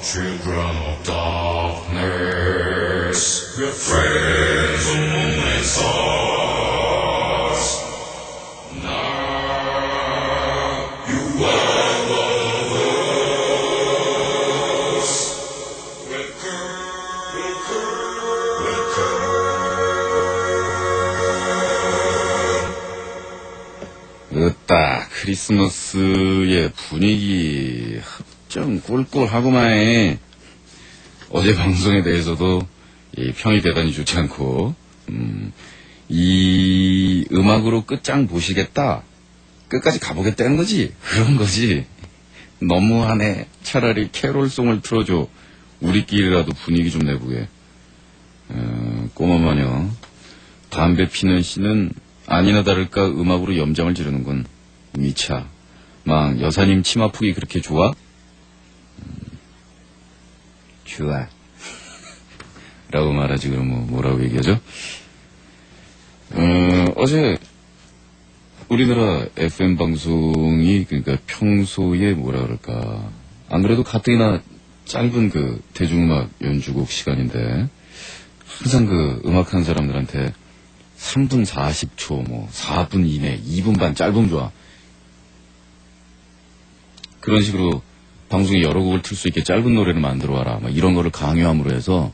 children of darkness, we're friends of moon and stars. Now you are one of us. 으따, 크리스마스의 분위기 합정 꿀꿀하구만. 어제 방송에 대해서도 평이 대단히 좋지 않고, 이 음악으로 끝장 보시겠다, 끝까지 가보겠다는 거지. 그런 거지. 너무하네. 차라리 캐롤송을 틀어줘. 우리끼리라도 분위기 좀 내보게. 꼬마 마녀, 담배 피는 씨는 아니나 다를까 음악으로 염장을 지르는군. 미차. 막 여사님 치마폭이 그렇게 좋아? 좋아. 라고 말하지. 그럼 뭐라고 얘기하죠? 어제 우리나라 FM 방송이 그러니까 평소에 뭐라 그럴까, 안 그래도 가뜩이나 짧은 그 대중음악 연주곡 시간인데 항상 그 음악하는 사람들한테 3분 40초, 4분 이내, 2분 반, 짧으면 좋아. 그런 식으로 방송에 여러 곡을 틀 수 있게 짧은 노래를 만들어 와라. 막 이런 거를 강요함으로 해서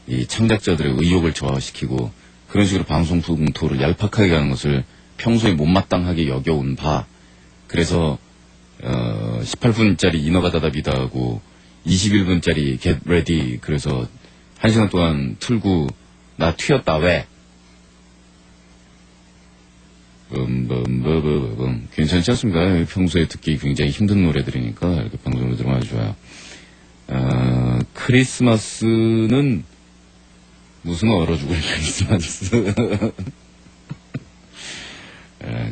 이 창작자들의 의욕을 저하시키고 그런 식으로 방송 풍토를 얄팍하게 하는 것을 평소에 못마땅하게 여겨온 바. 그래서 18분짜리 인어가다다비다 하고 21분짜리 Get Ready, 그래서 1시간 동안 틀고 나 튀었다 왜? 괜찮지 않습니까? 평소에 듣기 굉장히 힘든 노래들이니까 이렇게 방송으로 들으면 아주 좋아요. 크리스마스는 무슨 얼어 죽을 크리스마스.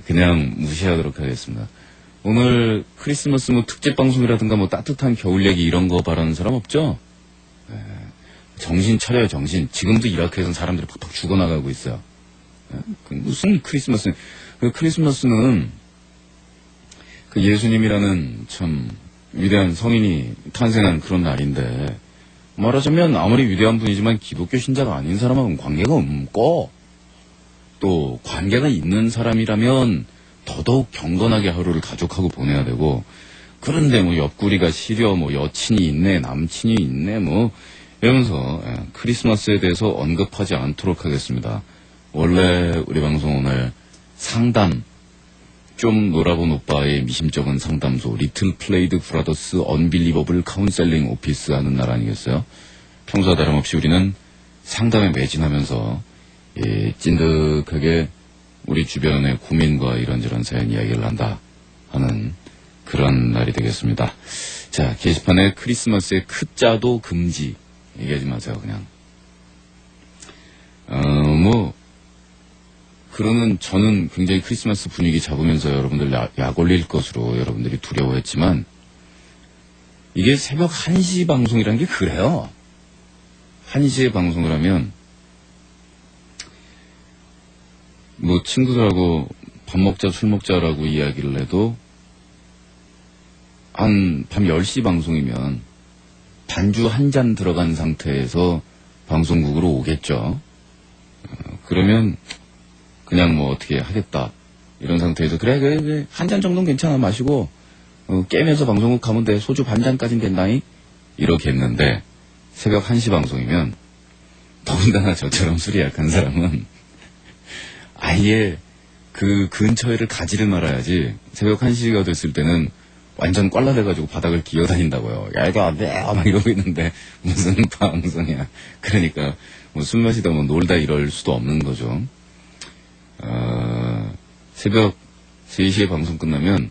그냥 무시하도록 하겠습니다. 오늘 크리스마스 특집 방송이라든가 따뜻한 겨울 얘기 이런 거 바라는 사람 없죠? 정신 차려요, 정신. 지금도 이라크에서는 사람들이 팍팍 죽어나가고 있어요. 무슨 크리스마스. 그 크리스마스는 그 예수님이라는 참 위대한 성인이 탄생한 그런 날인데, 말하자면 아무리 위대한 분이지만 기독교 신자가 아닌 사람하고는 관계가 없고, 또 관계가 있는 사람이라면 더더욱 경건하게 하루를 가족하고 보내야 되고, 그런데 옆구리가 시려, 여친이 있네, 남친이 있네, 이러면서 크리스마스에 대해서 언급하지 않도록 하겠습니다. 원래 우리 방송 오늘 상담, 좀 놀아본 오빠의 미심쩍은 상담소, 리틀 플레이드 브라더스 언빌리버블 카운셀링 오피스 하는 날 아니겠어요? 평소와 다름없이 우리는 상담에 매진하면서 찐득하게 우리 주변의 고민과 이런저런 사연 이야기를 한다 하는 그런 날이 되겠습니다. 자, 게시판에 크리스마스의 크자도 금지 얘기하지 마세요. 그냥 그러는 저는 굉장히 크리스마스 분위기 잡으면서 여러분들 약 올릴 것으로 여러분들이 두려워했지만, 이게 새벽 1시 방송이라는 게 그래요. 1시에 방송을 하면 친구들하고 밥 먹자 술 먹자라고 이야기를 해도 한 밤 10시 방송이면 반주 한 잔 들어간 상태에서 방송국으로 오겠죠. 그러면 그냥 어떻게 하겠다 이런 상태에서 그래 한 잔 정도는 괜찮아, 마시고 깨면서 방송국 가면 돼, 소주 반 잔까진 된다잉, 이렇게 했는데 새벽 1시 방송이면, 더군다나 저처럼 술이 약한 사람은 아예 그 근처에를 가지를 말아야지. 새벽 1시가 됐을 때는 완전 꽐라돼가지고 바닥을 기어다닌다고요. 야, 이거 안 돼! 막 이러고 있는데 무슨 방송이야. 그러니까 술 마시다 놀다 이럴 수도 없는 거죠. 새벽 3시에 방송 끝나면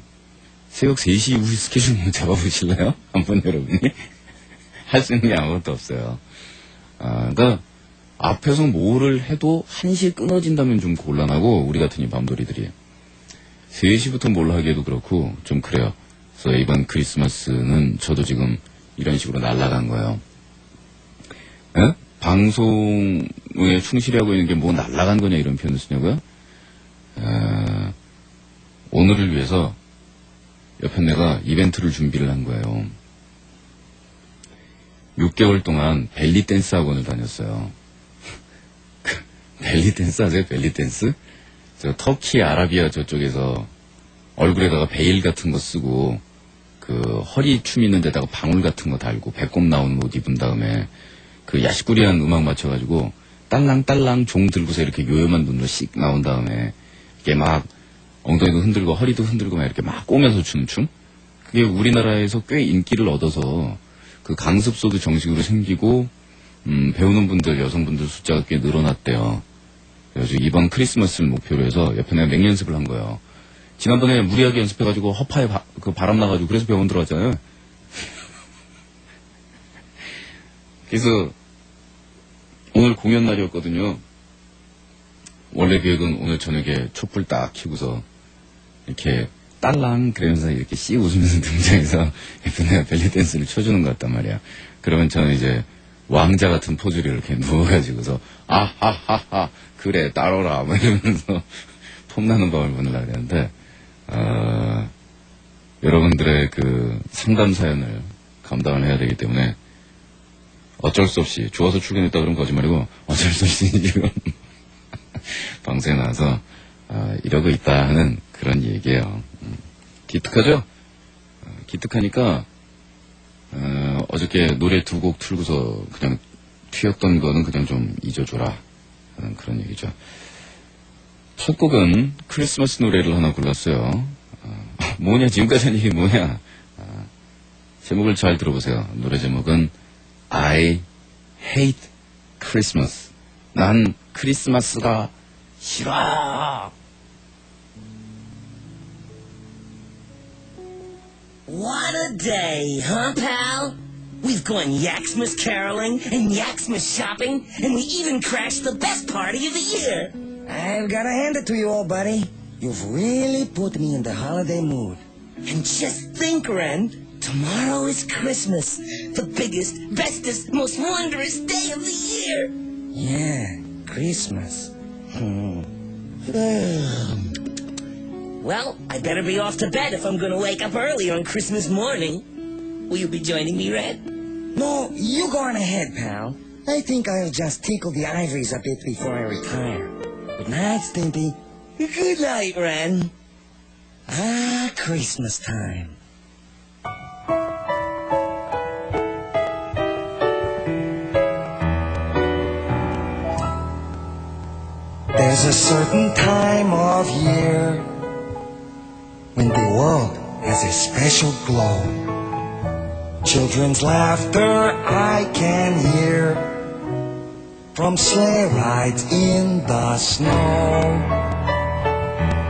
새벽 3시 이후 스케줄 한번 잡아보실래요? 한번 여러분이? 할 수 있는 게 아무것도 없어요. 그러니까 앞에서 뭐를 해도 1시에 끊어진다면 좀 곤란하고, 우리 같은 이 밤돌이들이 3시부터 뭘 하기에도 그렇고 좀 그래요. 그래서 이번 크리스마스는 저도 지금 이런 식으로 날아간 거예요. 방송에 충실히 하고 있는 게 날아간 거냐 이런 표현을 쓰냐고요? 오늘을 위해서 옆에 내가 이벤트를 준비를 한 거예요. 6개월 동안 벨리 댄스 학원을 다녔어요. 벨리 댄스 아세요? 벨리 댄스? 저 터키, 아라비아 저쪽에서 얼굴에다가 베일 같은 거 쓰고 그 허리 춤 있는 데다가 방울 같은 거 달고 배꼽 나온 옷 입은 다음에 그 야시꾸리한 음악 맞춰가지고 딸랑딸랑 종 들고서 이렇게 요염한 눈으로 씩 나온 다음에 이게 막 엉덩이도 흔들고 허리도 흔들고 막 이렇게 막 꼬면서 추는 춤? 그게 우리나라에서 꽤 인기를 얻어서 그 강습소도 정식으로 생기고 배우는 분들, 여성분들 숫자가 꽤 늘어났대요. 그래서 이번 크리스마스를 목표로 해서 옆에 내가 맹연습을 한 거예요. 지난번에 무리하게 연습해가지고 허파에 그 바람 나가지고 그래서 병원 들어왔잖아요. 그래서 오늘 공연 날이었거든요. 원래 계획은 오늘 저녁에 촛불 딱 켜고서 이렇게 딸랑 그러면서 이렇게 씩 웃으면서 등장해서 내가 벨리 댄스를 춰주는 것 같단 말이야. 그러면 저는 이제 왕자 같은 포즈를 이렇게 누워가지고서 아하하하 그래 따라오라 뭐 이러면서 폼나는 밤을 보내려고 그랬는데 여러분들의 그 상담 사연을 감당을 해야 되기 때문에 어쩔 수 없이 좋아서 출근했다 그러면 거짓말이고 어쩔 수 없이 지금 방송에 나와서 이러고 있다 하는 그런 얘기예요. 기특하죠? 기특하니까 어저께 노래 2곡 틀고서 그냥 튀었던 거는 그냥 좀 잊어줘라 하는 그런 얘기죠. 첫 곡은 크리스마스 노래를 하나 골랐어요. 뭐냐 지금까지 한 얘기 뭐냐. 제목을 잘 들어보세요. 노래 제목은 I hate Christmas. 난 크리스마스가 싫어. What a day, huh, pal? We've gone Yaxmas caroling and Yaxmas shopping, and we even crashed the best party of the year. I've gotta hand it to you, old buddy. You've really put me in the holiday mood. And just think, Ren, tomorrow is Christmas, the biggest, bestest, most wondrous day of the year. Yeah, Christmas. Well, I better be off to bed if I'm gonna wake up early on Christmas morning. Will you be joining me, Ren? No, you go on ahead, pal. I think I'll just tickle the ivories a bit before I retire. Good night, Stimpy. Good night, Ren. Ah, Christmas time. There's a certain time of year when the world has a special glow. Children's laughter I can hear from sleigh rides in the snow.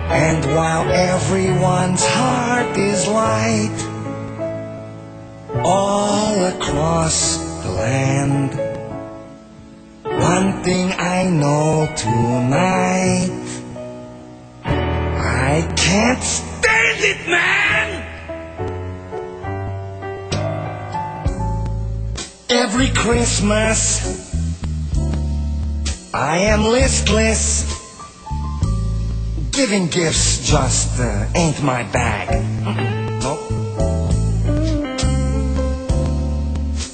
And while everyone's heart is light all across the land, one thing I know tonight, I can't stand it, man! Every Christmas I am listless. Giving gifts just ain't my bag. Nope.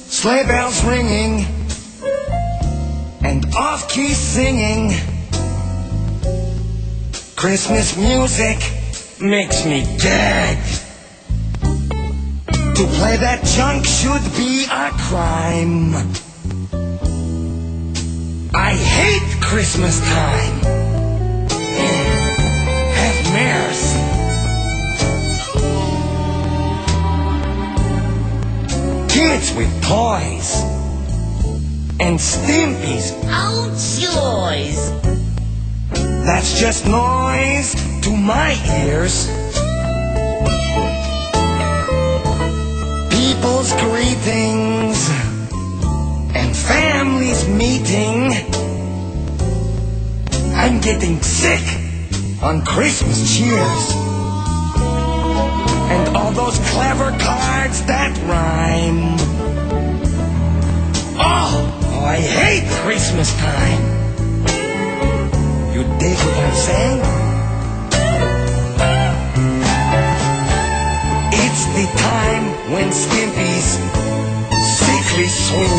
Sleigh bells ringing and off-key singing. Christmas music makes me gag. To play that junk should be a crime. I hate Christmas time. Have mercy. Kids with toys and Stimpies. Oh, joys! That's just noise to my ears. People's greetings and families meeting. I'm getting sick on Christmas cheers. And all those clever cards that rhyme. Oh, I hate Christmas time. You dig what I'm saying? It's the time when Stimpy's sickly sweet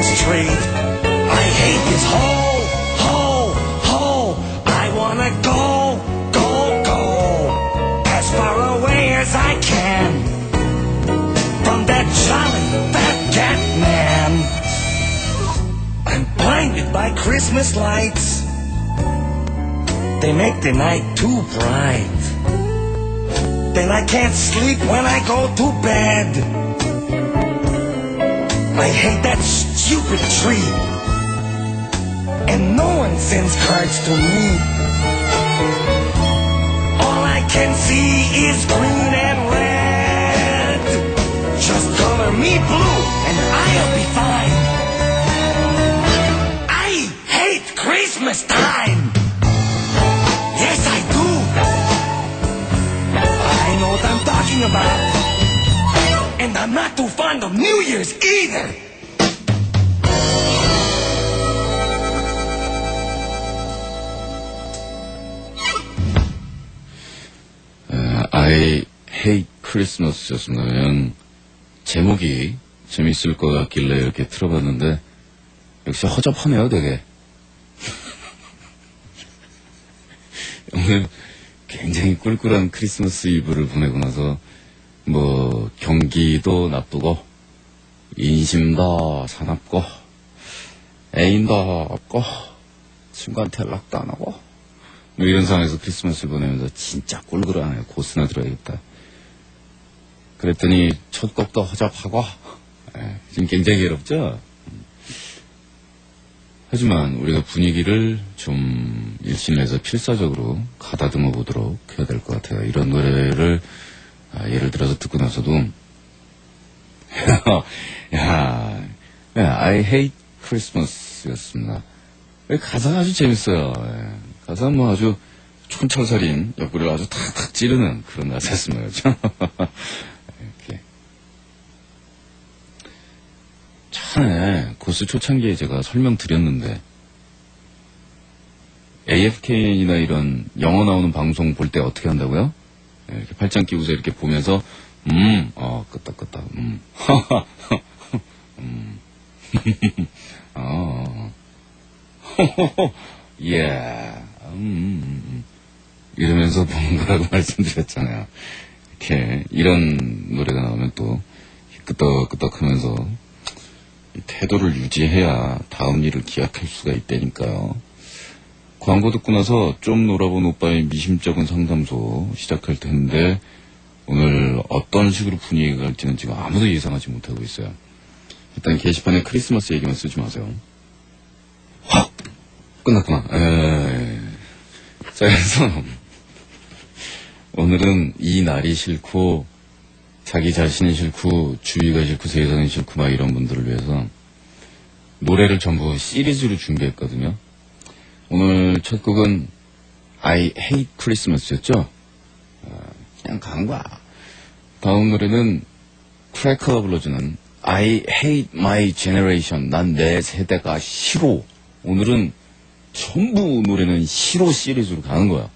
Christmas tree. I hate this ho, ho, ho. I wanna go, go, go as far away as I can from that jolly fat cat man. I'm blinded by Christmas lights. They make the night too bright. Then I can't sleep when I go to bed. I hate that stupid tree. And no one sends cards to me. All I can see is green and red. Just color me blue and I'll be fine. I hate Christmas time. Yes, I do. I know what I'm talking about. And I'm not too fond of New Year's either. I hate Christmas였습니다. 그냥 제목이 재밌을 것 같길래 이렇게 틀어봤는데 역시 허접하네요, 되게. 오늘 굉장히 꿀꿀한 크리스마스 이브를 보내고 나서 뭐 경기도 나쁘고 인심도 사납고 애인도 없고 친구한테 연락도 안 하고 뭐 이런 상황에서 크리스마스를 보내면서 진짜 꿀꿀하네요. 고스나 들어야겠다. 그랬더니 첫 곡도 허접하고 지금 굉장히 괴롭죠? 하지만 우리가 분위기를 좀 일신해서 필사적으로 가다듬어 보도록 해야 될 것 같아요. 이런 노래를 예를 들어서 듣고 나서도 야, I hate Christmas 였습니다. 가사가 아주 재밌어요. 가사는 뭐 아주 촌철살인 옆구리를 아주 탁탁 찌르는 그런 가사였습니다. 그렇죠? 이렇게. 전에 고스 초창기에 제가 설명드렸는데 AFKN이나 이런 영어 나오는 방송 볼 때 어떻게 한다고요? 이렇게 팔짱 끼고서 이렇게 보면서 끄떡끄떡 예 이러면서 보는 거라고 말씀드렸잖아요. 이렇게 이런 노래가 나오면 또 끄떡끄떡 하면서 태도를 유지해야 다음 일을 기약할 수가 있다니까요. 광고 듣고 나서 좀 놀아본 오빠의 미심쩍은 상담소 시작할 텐데 오늘 어떤 식으로 분위기가 갈지는 지금 아무도 예상하지 못하고 있어요. 일단 게시판에 크리스마스 얘기만 쓰지 마세요. 확! 끝났구나. 자, 그래서 오늘은 이 날이 싫고 자기 자신이 싫고 주위가 싫고 세상이 싫고 막 이런 분들을 위해서 노래를 전부 시리즈로 준비했거든요. 오늘 첫 곡은 I Hate Christmas였죠. 그냥 간 거야. 다음 노래는 크래커가 불러주는 I Hate My Generation. 난 내 세대가 싫어. 오늘은 전부 노래는 싫어 시리즈로 가는 거야.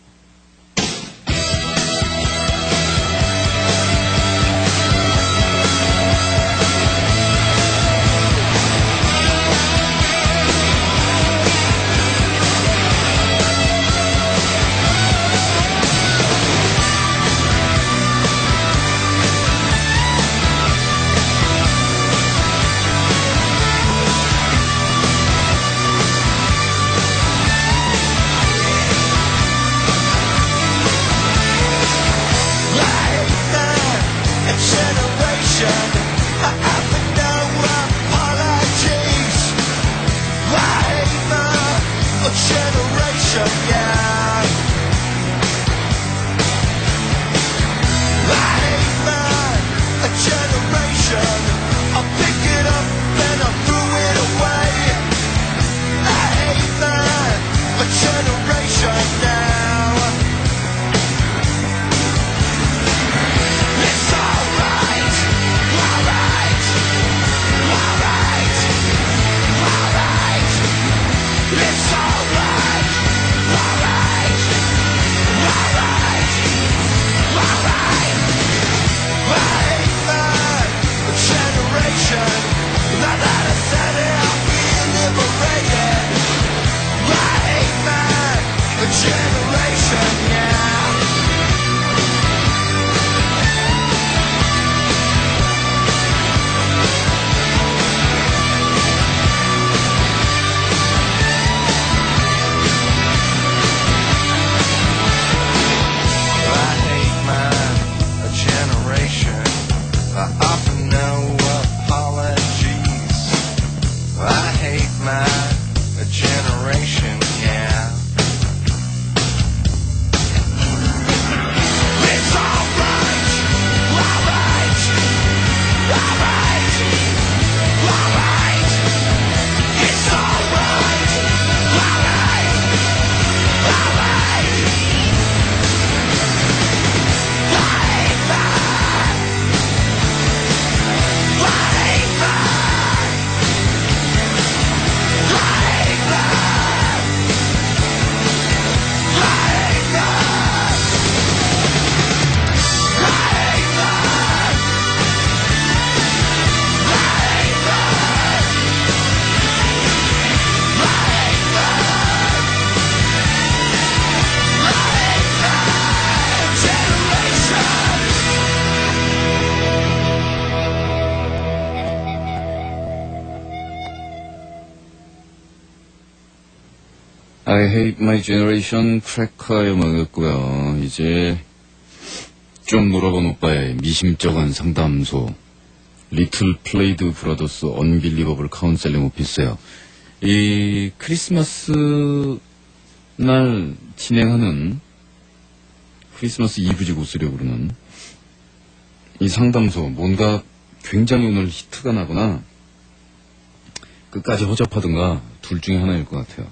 I Hate My Generation 크래커의 음악이었고요. 이제 좀 놀아본 오빠의 미심쩍은 상담소 리틀 플레이드 브라더스 언빌리버블 카운셀링 오피스예요. 이 크리스마스 날 진행하는 크리스마스 이브지 고스려 부르는 이 상담소 뭔가 굉장히 오늘 히트가 나거나 끝까지 허접하든가 둘 중에 하나일 것 같아요.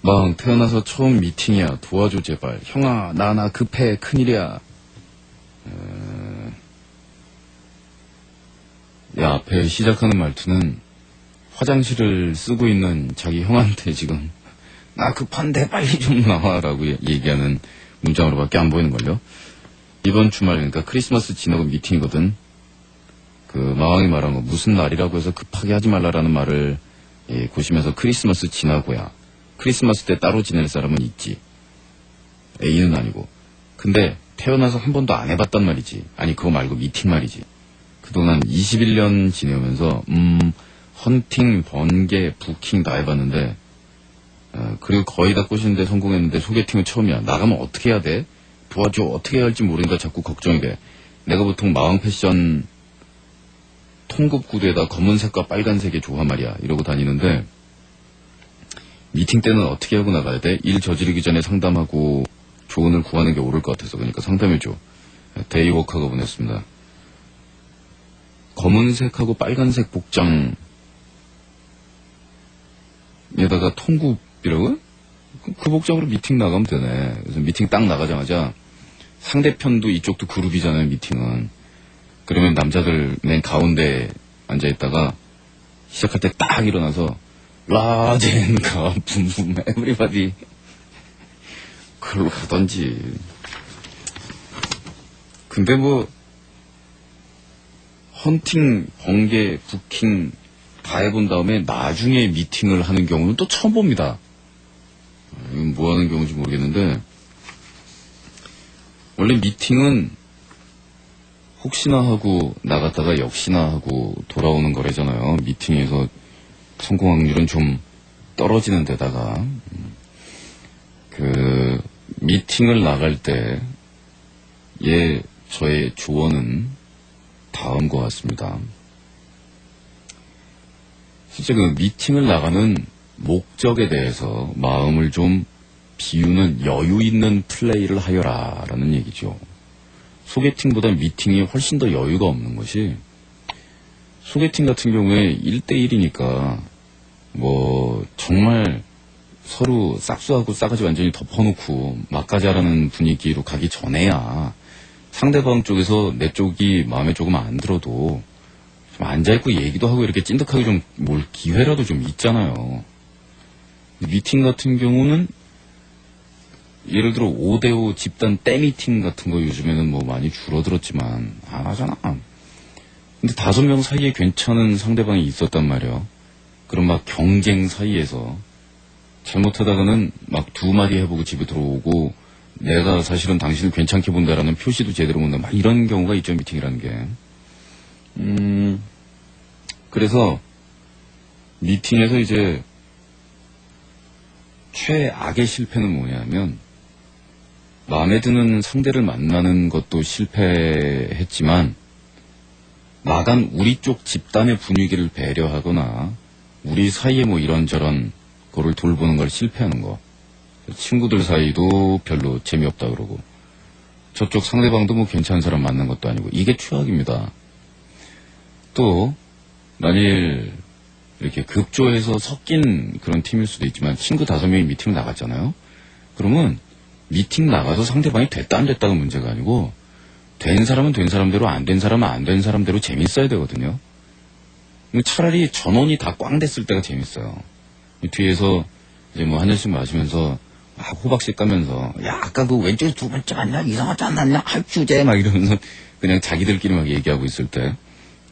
막 태어나서 처음 미팅이야. 도와줘 제발. 형아 나 급해 큰일이야. 야 앞에 시작하는 말투는 화장실을 쓰고 있는 자기 형한테 지금 나 급한데 빨리 좀 나와라고 얘기하는 문장으로밖에 안 보이는걸요. 이번 주말 그러니까 크리스마스 지나고 미팅이거든. 그 마왕이 말한 거 무슨 날이라고 해서 급하게 하지 말라라는 말을 고시면서 크리스마스 지나고야. 크리스마스 때 따로 지낼 사람은 있지. A는 아니고. 근데 태어나서 한 번도 안 해봤단 말이지. 아니 그거 말고 미팅 말이지. 그동안 21년 지내면서 헌팅, 번개, 부킹 다 해봤는데 그리고 거의 다 꼬시는데 성공했는데 소개팅은 처음이야. 나가면 어떻게 해야 돼? 도와줘. 어떻게 해야 할지 모르니까 자꾸 걱정이 돼. 내가 보통 마왕 패션 통굽 구두에다 검은색과 빨간색의 조화 말이야. 이러고 다니는데 미팅 때는 어떻게 하고 나가야 돼? 일 저지르기 전에 상담하고 조언을 구하는 게 옳을 것 같아서 그러니까 상담해줘. 데이워커가 보냈습니다. 검은색하고 빨간색 복장에다가 통굽이라고요? 그 복장으로 미팅 나가면 되네. 그래서 미팅 딱 나가자마자 상대편도 이쪽도 그룹이잖아요, 미팅은. 그러면 남자들 맨 가운데 앉아있다가 시작할 때 딱 일어나서 라젠가 붐붐 에브리바디 그걸로 하던지. 근데 뭐 헌팅, 번개, 부킹 다 해본 다음에 나중에 미팅을 하는 경우는 또 처음 봅니다. 이건 뭐 하는 경우인지 모르겠는데 원래 미팅은 혹시나 하고 나갔다가 역시나 하고 돌아오는 거래잖아요. 미팅에서 성공 확률은 좀 떨어지는 데다가 그 미팅을 나갈 때 저의 조언은 다음과 같습니다. 실제 그 미팅을 나가는 목적에 대해서 마음을 좀 비우는 여유 있는 플레이를 하여라라는 얘기죠. 소개팅보다 미팅이 훨씬 더 여유가 없는 것이 소개팅 같은 경우에 1대1이니까 뭐 정말 서로 싹수하고 싸가지 완전히 덮어놓고 막가자라는 분위기로 가기 전에야 상대방 쪽에서 내 쪽이 마음에 조금 안 들어도 좀 앉아있고 얘기도 하고 이렇게 찐득하게 좀 뭘 기회라도 좀 있잖아요. 미팅 같은 경우는 예를 들어 5대5 집단 떼미팅 같은 거 요즘에는 뭐 많이 줄어들었지만 안 하잖아. 근데 5명 사이에 괜찮은 상대방이 있었단 말이야. 그럼 막 경쟁 사이에서 잘못하다가는 막 2마디 해보고 집에 들어오고 내가 사실은 당신을 괜찮게 본다라는 표시도 제대로 못한다. 막 이런 경우가 있죠, 미팅이라는 게. 그래서 미팅에서 이제 최악의 실패는 뭐냐면 마음에 드는 상대를 만나는 것도 실패했지만 나간 우리 쪽 집단의 분위기를 배려하거나 우리 사이에 뭐 이런저런 거를 돌보는 걸 실패하는 거. 친구들 사이도 별로 재미없다 그러고 저쪽 상대방도 뭐 괜찮은 사람 만난 것도 아니고 이게 최악입니다. 또 만일 이렇게 급조해서 섞인 그런 팀일 수도 있지만 친구 5명이 미팅을 나갔잖아요. 그러면 미팅 나가서 상대방이 됐다 안 됐다가 문제가 아니고 된 사람은 된 사람대로 안 된 사람은 안 된 사람대로 재밌어야 되거든요. 차라리 전원이 다 꽝 됐을 때가 재밌어요. 뒤에서 이제 뭐 한 잔씩 마시면서 막 호박씨 까면서 야 아까 그 왼쪽에 2번째 맞냐 이상하지 않았냐 할 주제 막 이러면서 그냥 자기들끼리 막 얘기하고 있을 때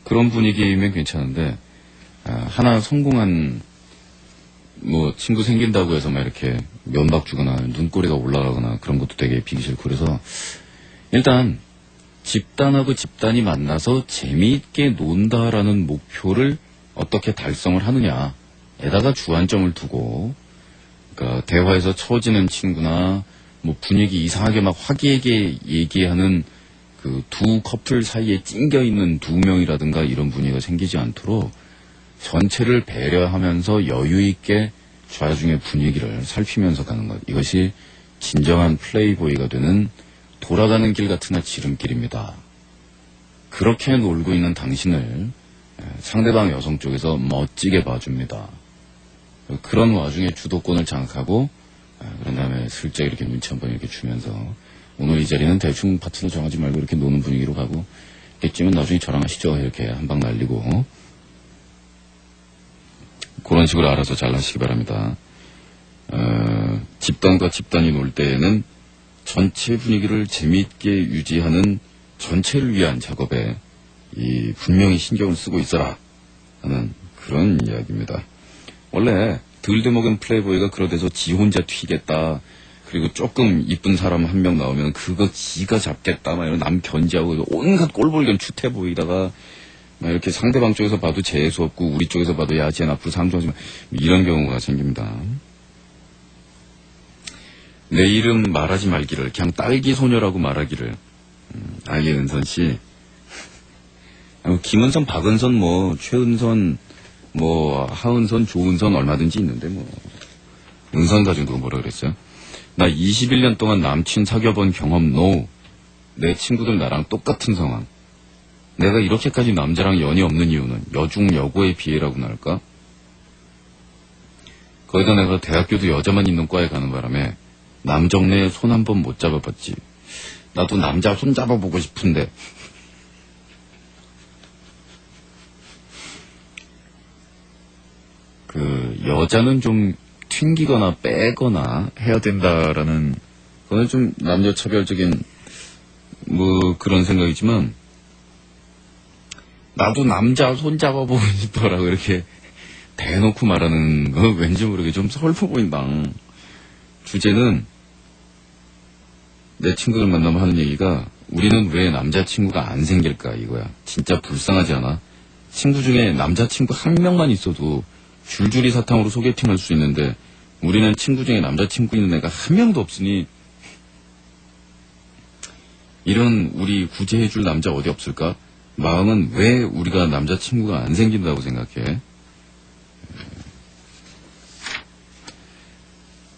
그런 분위기면 괜찮은데 하나 성공한 뭐 친구 생긴다고 해서 막 이렇게 면박 주거나 눈꼬리가 올라가거나 그런 것도 되게 비기 싫고 그래서 일단 집단하고 집단이 만나서 재미있게 논다라는 목표를 어떻게 달성을 하느냐에다가 주안점을 두고 그러니까 대화에서 처지는 친구나 뭐 분위기 이상하게 막 화기애애하게 얘기하는 그 두 커플 사이에 찡겨 있는 두 명이라든가 이런 분위기가 생기지 않도록 전체를 배려하면서 여유 있게 좌중의 분위기를 살피면서 가는 것. 이것이 진정한 플레이보이가 되는 돌아가는 길 같으나 지름길입니다. 그렇게 놀고 있는 당신을 상대방 여성 쪽에서 멋지게 봐줍니다. 그런 와중에 주도권을 장악하고 그런 다음에 슬쩍 이렇게 눈치 한번 이렇게 주면서 오늘 이 자리는 대충 파트너 정하지 말고 이렇게 노는 분위기로 가고 이때쯤은 나중에 저랑 하시죠 이렇게 한 방 날리고 그런 식으로 알아서 잘 하시기 바랍니다. 집단과 집단이 놀 때에는 전체 분위기를 재미있게 유지하는 전체를 위한 작업에 분명히 신경을 쓰고 있어라 하는 그런 이야기입니다. 원래 들대먹은 플레이보이가 그러돼서 지 혼자 튀겠다. 그리고 조금 이쁜 사람 한 명 나오면 그거 지가 잡겠다. 막 이런 남 견제하고 온갖 꼴불견 추태 보이다가 막 이렇게 상대방 쪽에서 봐도 재수 없고 우리 쪽에서 봐도 야, 쟤는 앞으로 상주하지 마. 이런 경우가 생깁니다. 내 이름 말하지 말기를 그냥 딸기 소녀라고 말하기를. 이은선 씨. 김은선, 박은선, 뭐 최은선, 뭐 하은선, 조은선 얼마든지 있는데 뭐 은선 가지고 누가 뭐라 그랬어요? 나 21년 동안 남친 사귀어본 경험 노. 내 친구들 나랑 똑같은 상황. 내가 이렇게까지 남자랑 연이 없는 이유는 여중 여고의 비애라고나 할까? 거기다 내가 대학교도 여자만 있는 과에 가는 바람에 남정네에 손 한 번 못 잡아봤지. 나도 남자 손 잡아보고 싶은데. 여자는 좀 튕기거나 빼거나 해야 된다라는, 그건 좀 남녀 차별적인, 뭐, 그런 생각이지만, 나도 남자 손 잡아보고 싶어라고 이렇게 대놓고 말하는 거 왠지 모르게 좀 슬퍼 보인다. 주제는, 내 친구들 만나면 하는 얘기가, 우리는 왜 남자친구가 안 생길까, 이거야. 진짜 불쌍하지 않아? 친구 중에 남자친구 한 명만 있어도, 줄줄이 사탕으로 소개팅할 수 있는데 우리는 친구 중에 남자친구 있는 애가 한 명도 없으니 이런 우리 구제해줄 남자 어디 없을까? 마음은 왜 우리가 남자친구가 안 생긴다고 생각해?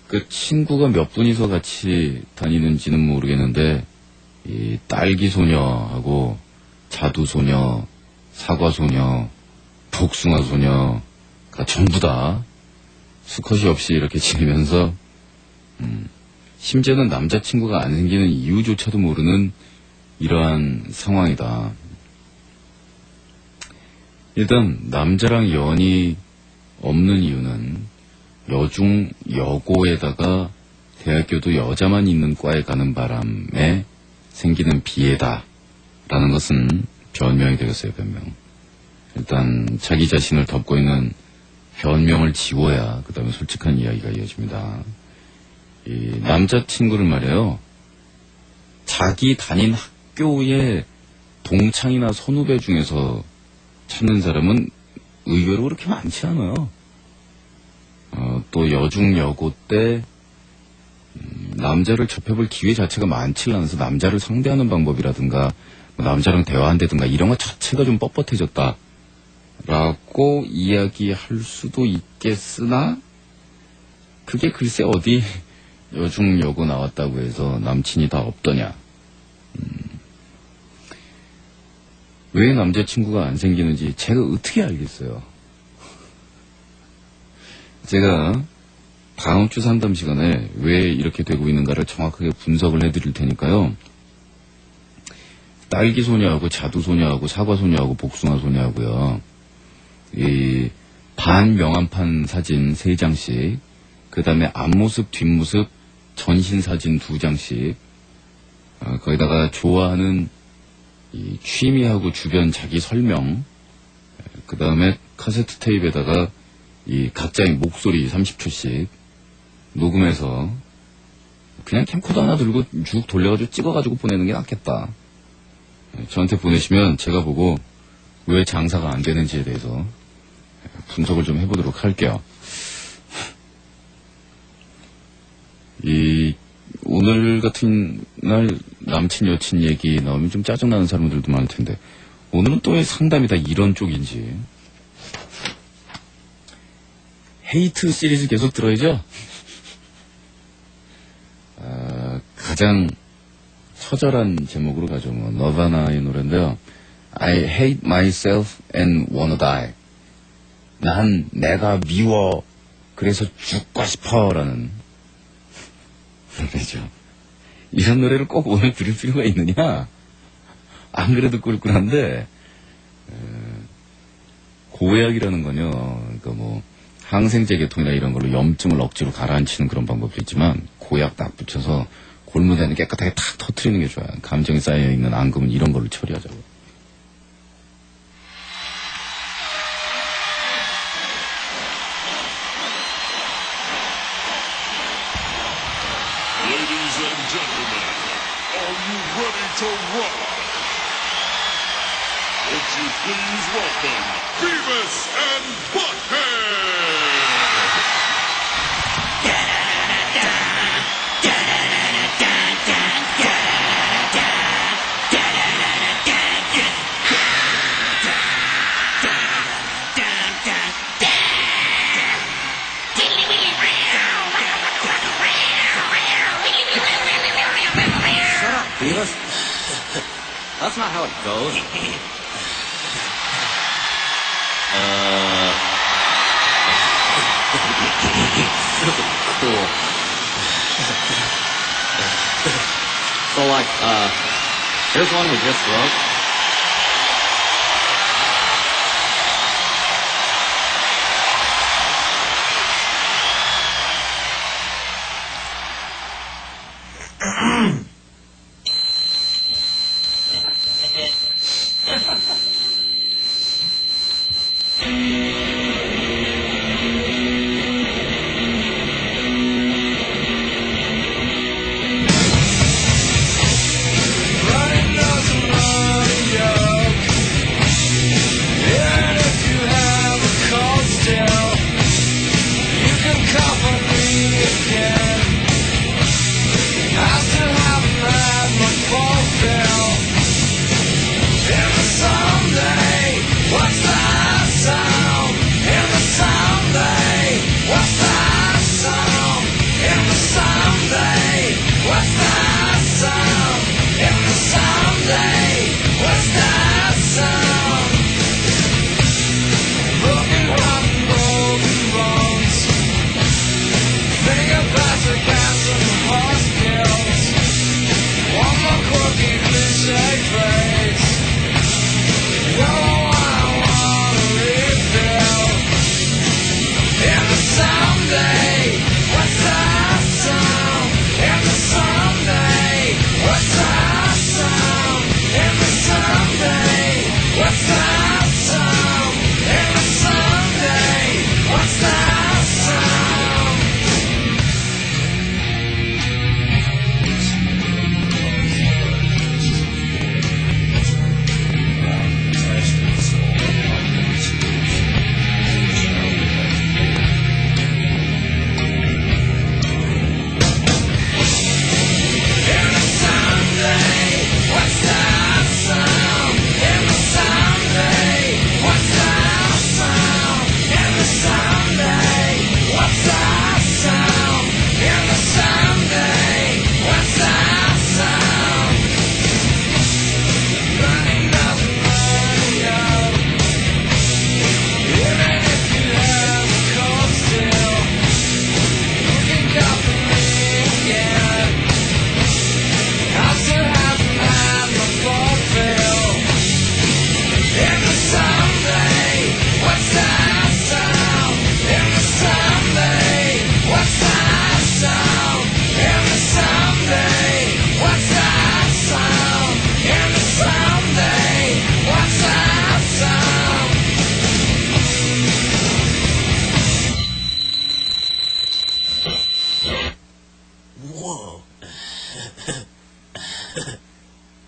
그 친구가 몇 분이서 같이 다니는지는 모르겠는데 이 딸기 소녀하고 자두 소녀, 사과 소녀, 복숭아 소녀 전부 다 수컷이 없이 이렇게 지내면서 심지어는 남자친구가 안 생기는 이유조차도 모르는 이러한 상황이다. 일단 남자랑 연이 없는 이유는 여중 여고에다가 대학교도 여자만 있는 과에 가는 바람에 생기는 비애다라는 것은 변명이 되겠어요. 변명. 일단 자기 자신을 덮고 있는 변명을 지워야 그 다음에 솔직한 이야기가 이어집니다. 이 남자친구를 말이에요. 자기 다닌 학교의 동창이나 선후배 중에서 찾는 사람은 의외로 그렇게 많지 않아요. 또 여중 여고 때 남자를 접해볼 기회 자체가 많지 않아서 남자를 상대하는 방법이라든가 뭐 남자랑 대화한다든가 이런 것 자체가 좀 뻣뻣해졌다 라고 이야기할 수도 있겠으나 그게 글쎄 어디 여중 여고 나왔다고 해서 남친이 다 없더냐. 왜 남자친구가 안 생기는지 제가 어떻게 알겠어요. 제가 다음 주 상담 시간에 왜 이렇게 되고 있는가를 정확하게 분석을 해드릴 테니까요. 딸기 소녀하고 자두 소녀하고 사과 소녀하고 복숭아 소녀하고요. 이 반명함판 사진 3장씩, 그 다음에 앞모습 뒷모습 전신 사진 2장씩, 거기다가 좋아하는 이 취미하고 주변 자기 설명, 그 다음에 카세트 테이프에다가 이 각자의 목소리 30초씩 녹음해서 그냥 캠코더 하나 들고 쭉 돌려가지고 찍어가지고 보내는 게 낫겠다. 저한테 보내시면 제가 보고 왜 장사가 안 되는지에 대해서 분석을 좀 해보도록 할게요. 오늘 같은 날 남친 여친 얘기 나오면 좀 짜증나는 사람들도 많을 텐데, 오늘은 또 왜 상담이 다 이런 쪽인지. 헤이트 시리즈 계속 들어야죠? 가장 처절한 제목으로 가죠. 너바나의 노래인데요. I hate myself and wanna die. 난 내가 미워. 그래서 죽고 싶어라는 노래죠. 이런 노래를 꼭 오늘 부를 필요가 있느냐? 안 그래도 꿀꿀한데, 고약이라는 건요, 그러니까 항생제 계통이나 이런 걸로 염증을 억지로 가라앉히는 그런 방법도 있지만, 고약 딱 붙여서 골무대는 깨끗하게 탁 터트리는 게 좋아요. 감정이 쌓여있는 앙금은 이런 걸로 처리하자고. Ladies and gentlemen, are you ready to rock? Would you please welcome Beavis and Butthead? Beavis? That's not how it goes. Super cool. So here's one we just wrote.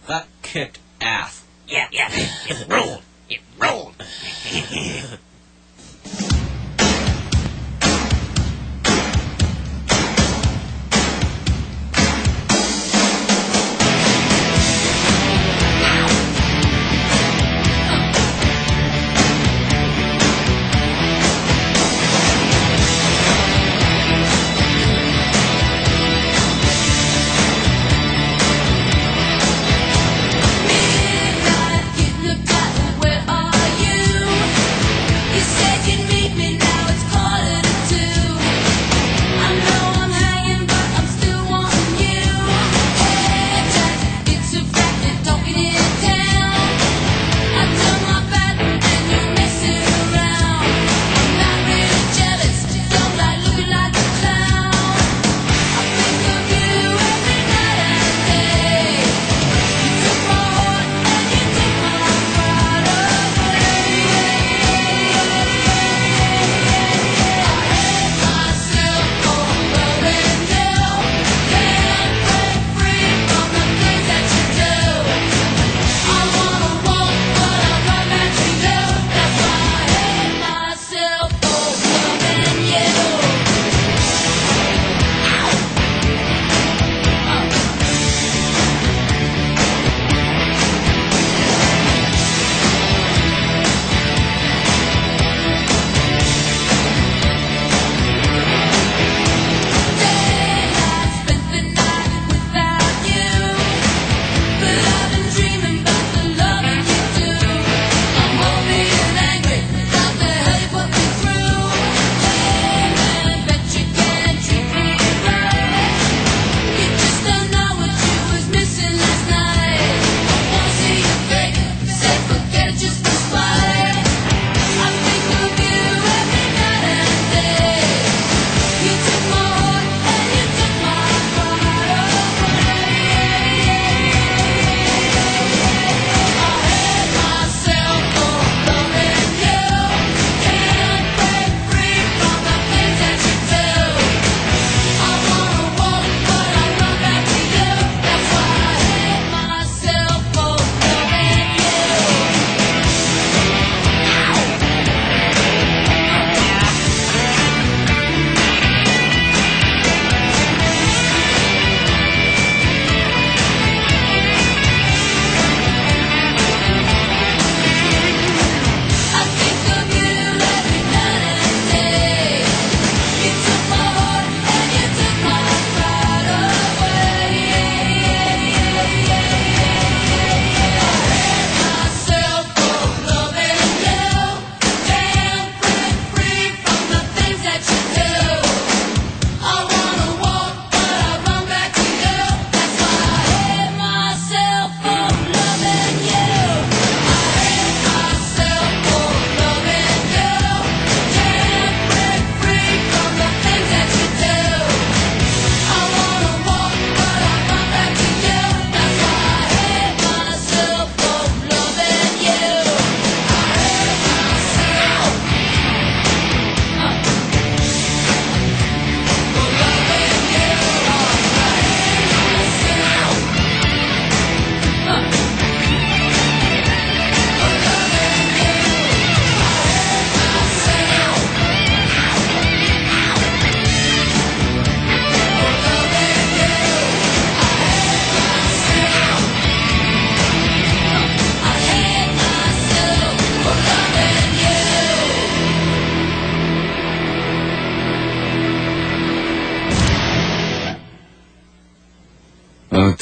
That kicked ass. Yeah, it rolled. It rolled.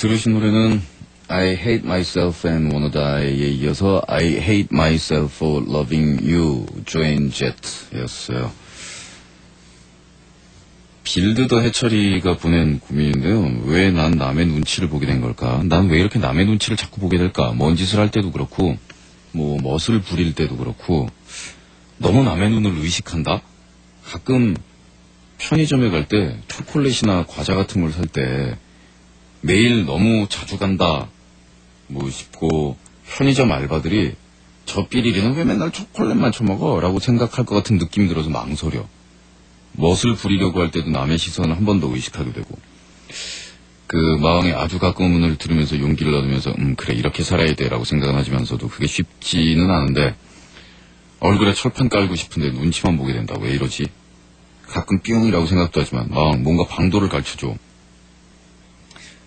들으신 노래는 I Hate Myself and Wanna Die에 이어서 I Hate Myself for Loving You, Joan Jett였어요. 빌드 더 해철이가 보낸 고민인데요. 왜 난 남의 눈치를 보게 된 걸까? 난 왜 이렇게 남의 눈치를 자꾸 보게 될까? 먼 짓을 할 때도 그렇고, 뭐 멋을 부릴 때도 그렇고, 너무 남의 눈을 의식한다? 가끔 편의점에 갈 때 초콜릿이나 과자 같은 걸 살 때 매일 너무 자주 간다 뭐 싶고, 편의점 알바들이 저 삐리리는 왜 맨날 초콜릿만 처먹어? 라고 생각할 것 같은 느낌이 들어서 망설여. 멋을 부리려고 할 때도 남의 시선을 한 번 더 의식하게 되고, 그 마왕의 아주 가까운 문을 들으면서 용기를 얻으면서 그래 이렇게 살아야 돼 라고 생각은 하지만서도 그게 쉽지는 않은데, 얼굴에 철판 깔고 싶은데 눈치만 보게 된다. 왜 이러지? 가끔 뿅이라고 생각도 하지만 마왕 뭔가 방도를 가르쳐줘.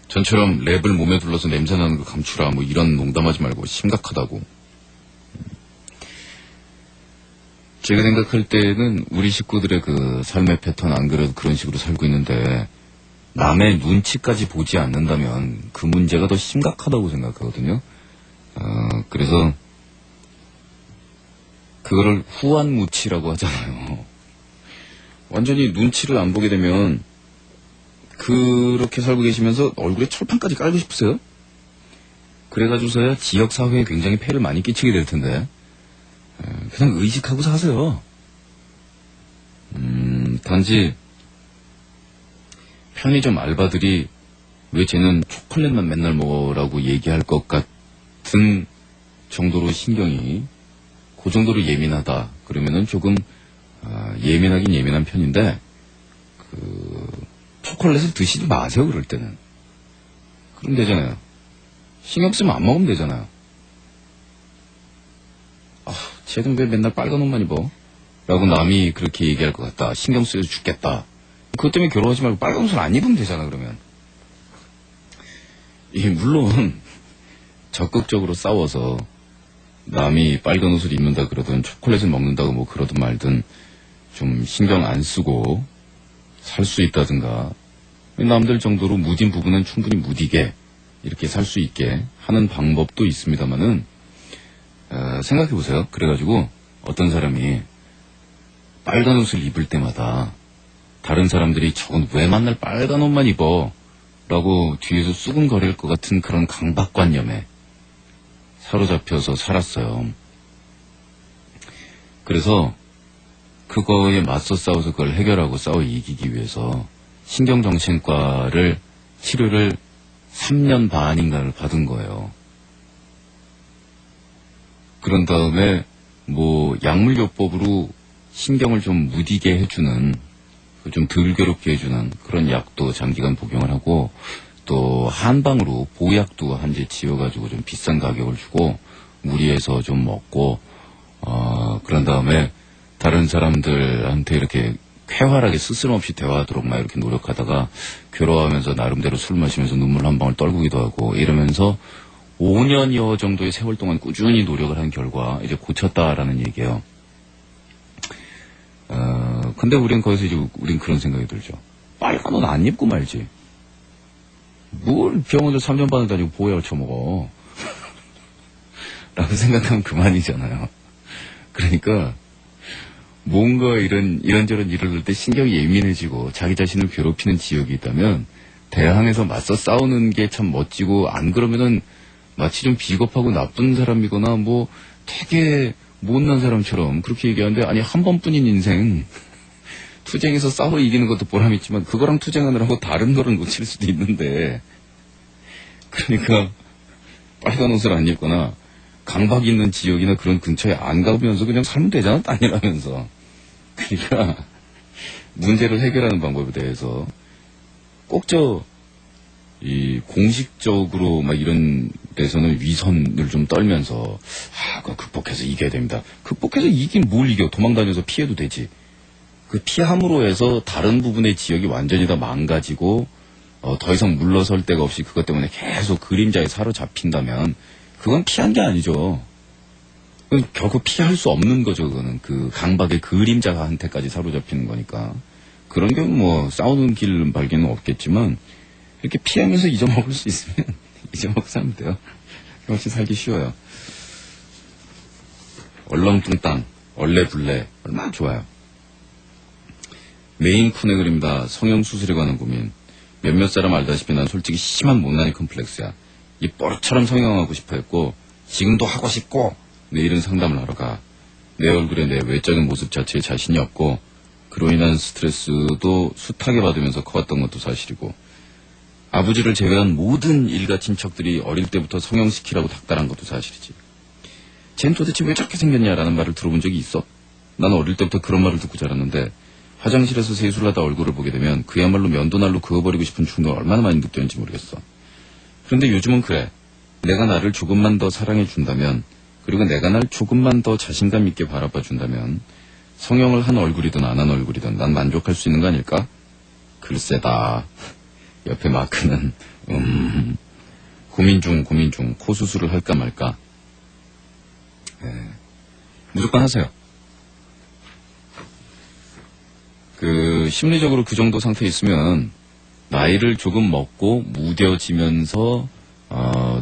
전처럼 랩을 몸에 둘러서 냄새나는 거 감추라 뭐 이런 농담하지 말고 심각하다고. 제가 생각할 때는 우리 식구들의 그 삶의 패턴 안 그래도 그런 식으로 살고 있는데, 남의 눈치까지 보지 않는다면 그 문제가 더 심각하다고 생각하거든요. 그래서 그거를 후안무치라고 하잖아요. 완전히 눈치를 안 보게 되면 그렇게 살고 계시면서 얼굴에 철판까지 깔고 싶으세요? 그래가지고서야 지역사회에 굉장히 폐를 많이 끼치게 될 텐데, 그냥 의식하고 사세요. 단지 편의점 알바들이 왜 쟤는 초콜릿만 맨날 먹어라고 얘기할 것 같은 정도로 신경이 그 정도로 예민하다 그러면은 조금 예민하긴 예민한 편인데, 그 초콜릿을 드시지 마세요. 그럴 때는 그럼 되잖아요. 신경 쓰면 안 먹으면 되잖아요. 쟤는 왜 맨날 빨간 옷만 입어? 라고 남이 그렇게 얘기할 것 같다. 신경 쓰여서 죽겠다. 그것 때문에 결혼하지 말고 빨간 옷을 안 입으면 되잖아. 그러면 이게 물론 적극적으로 싸워서 남이 빨간 옷을 입는다 그러든 초콜릿을 먹는다고 뭐 그러든 말든 좀 신경 안 쓰고 살 수 있다든가, 남들 정도로 무딘 부분은 충분히 무디게 이렇게 살 수 있게 하는 방법도 있습니다만은, 생각해보세요. 그래가지고 어떤 사람이 빨간 옷을 입을 때마다 다른 사람들이 저건 왜 맨날 빨간 옷만 입어? 라고 뒤에서 쑥은거릴 것 같은 그런 강박관념에 사로잡혀서 살았어요. 그래서 그거에 맞서 싸워서 그걸 해결하고 싸워 이기기 위해서 신경정신과를 치료를 3년 반인가를 받은 거예요. 그런 다음에 뭐 약물요법으로 신경을 좀 무디게 해주는, 좀 덜 괴롭게 해주는 그런 약도 장기간 복용을 하고, 또 한방으로 보약도 한 제 지어가지고 좀 비싼 가격을 주고 무리해서 좀 먹고, 그런 다음에 다른 사람들한테 이렇게 쾌활하게 스스럼없이 대화하도록 막 이렇게 노력하다가 괴로워하면서 나름대로 술 마시면서 눈물 한 방울 떨구기도 하고 이러면서 5년여 정도의 세월 동안 꾸준히 노력을 한 결과 이제 고쳤다라는 얘기예요. 근데 우린 거기서 이제 우린 그런 생각이 들죠. 빨간 옷 안 입고 말지. 뭘 병원을 3년 반을 다니고 보약을 쳐먹어. 라고 생각하면 그만이잖아요. 그러니까 뭔가 이런저런 일을 할 때 신경이 예민해지고 자기 자신을 괴롭히는 지역이 있다면 대항해서 맞서 싸우는 게 참 멋지고, 안 그러면은 마치 좀 비겁하고 나쁜 사람이거나 뭐 되게 못난 사람처럼 그렇게 얘기하는데, 아니 한 번뿐인 인생 투쟁에서 싸워 이기는 것도 보람있지만 그거랑 투쟁하느라고 다른 거를 놓칠 수도 있는데, 그러니까 빨간 옷을 안 입거나 강박 있는 지역이나 그런 근처에 안 가면서 그냥 살면 되잖아, 딴일하면서. 그러니까 문제를 해결하는 방법에 대해서 꼭 이 공식적으로 막 이런 데서는 위선을 좀 떨면서 그거 극복해서 이겨야 됩니다. 극복해서 이긴 뭘 이겨? 도망다녀서 피해도 되지. 그 피함으로 해서 다른 부분의 지역이 완전히 다 망가지고 더 이상 물러설 데가 없이 그것 때문에 계속 그림자에 사로잡힌다면 그건 피한 게 아니죠. 그건 결코 피할 수 없는 거죠. 그거는 그 강박의 그림자한테까지 사로잡히는 거니까. 그런 경우 뭐 싸우는 길 발견은 없겠지만, 이렇게 피하면서 잊어먹을 수 있으면 잊어먹고 살면 돼요. 훨씬 살기 쉬워요. 얼렁뚱땅, 얼레불레, 얼마나 좋아요. 메인 쿤의 그림이다. 성형수술에 관한 고민. 몇몇 사람 알다시피 난 솔직히 심한 못난이 컴플렉스야. 이 뽀릇처럼 성형하고 싶어 했고, 지금도 하고 싶고, 내일은 상담을 하러 가. 내 얼굴에 내 외적인 모습 자체에 자신이 없고, 그로 인한 스트레스도 숱하게 받으면서 커왔던 것도 사실이고, 아버지를 제외한 모든 일가 친척들이 어릴 때부터 성형시키라고 닥달한 것도 사실이지. 쟨 도대체 왜 저렇게 생겼냐라는 말을 들어본 적이 있어? 나는 어릴 때부터 그런 말을 듣고 자랐는데 화장실에서 세수를 하다 얼굴을 보게 되면 그야말로 면도날로 그어버리고 싶은 충동을 얼마나 많이 느꼈는지 모르겠어. 그런데 요즘은 그래. 내가 나를 조금만 더 사랑해준다면, 그리고 내가 날 조금만 더 자신감 있게 바라봐준다면 성형을 한 얼굴이든 안 한 얼굴이든 난 만족할 수 있는 거 아닐까? 글쎄다. 옆에 마크는 고민 중 코 수술을 할까 말까. 네. 무조건 하세요. 심리적으로 그 정도 상태에 있으면 나이를 조금 먹고 무뎌지면서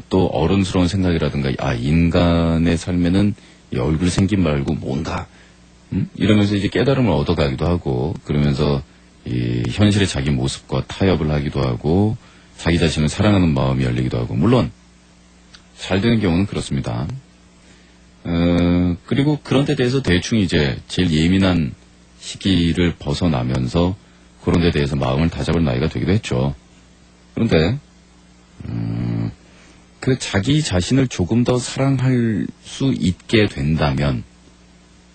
또 어른스러운 생각이라든가 인간의 삶에는 이 얼굴 생김 말고 뭔가 이러면서 이제 깨달음을 얻어가기도 하고, 그러면서 이 현실의 자기 모습과 타협을 하기도 하고 자기 자신을 사랑하는 마음이 열리기도 하고, 물론 잘 되는 경우는 그렇습니다. 그리고 그런 데 대해서 대충 이제 제일 예민한 시기를 벗어나면서 그런 데 대해서 마음을 다잡을 나이가 되기도 했죠. 그런데 그 자기 자신을 조금 더 사랑할 수 있게 된다면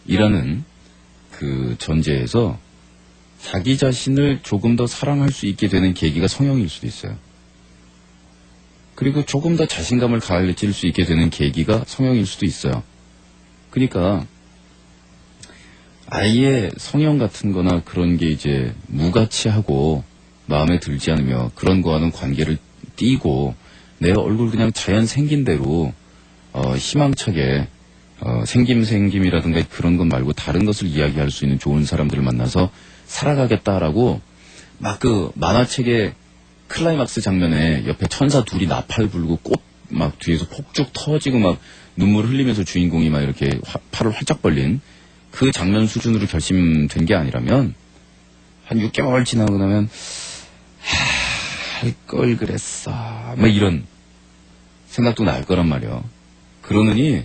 이라는 그 전제에서 자기 자신을 조금 더 사랑할 수 있게 되는 계기가 성형일 수도 있어요. 그리고 조금 더 자신감을 가질 수 있게 되는 계기가 성형일 수도 있어요. 그러니까 아예 성형 같은 거나 그런 게 이제 무가치하고 마음에 들지 않으며 그런 거와는 관계를 띄고 내 얼굴 그냥 자연 생긴 대로 희망차게 생김이라든가 그런 것 말고 다른 것을 이야기할 수 있는 좋은 사람들을 만나서 살아가겠다라고 막 그 만화책의 클라이막스 장면에 옆에 천사 둘이 나팔 불고 꽃 막 뒤에서 폭죽 터지고 막 눈물 흘리면서 주인공이 막 이렇게 팔을 활짝 벌린 그 장면 수준으로 결심된 게 아니라면 한 6개월 지나고 나면 할 걸 그랬어 막 이런 생각도 날 거란 말이야. 그러느니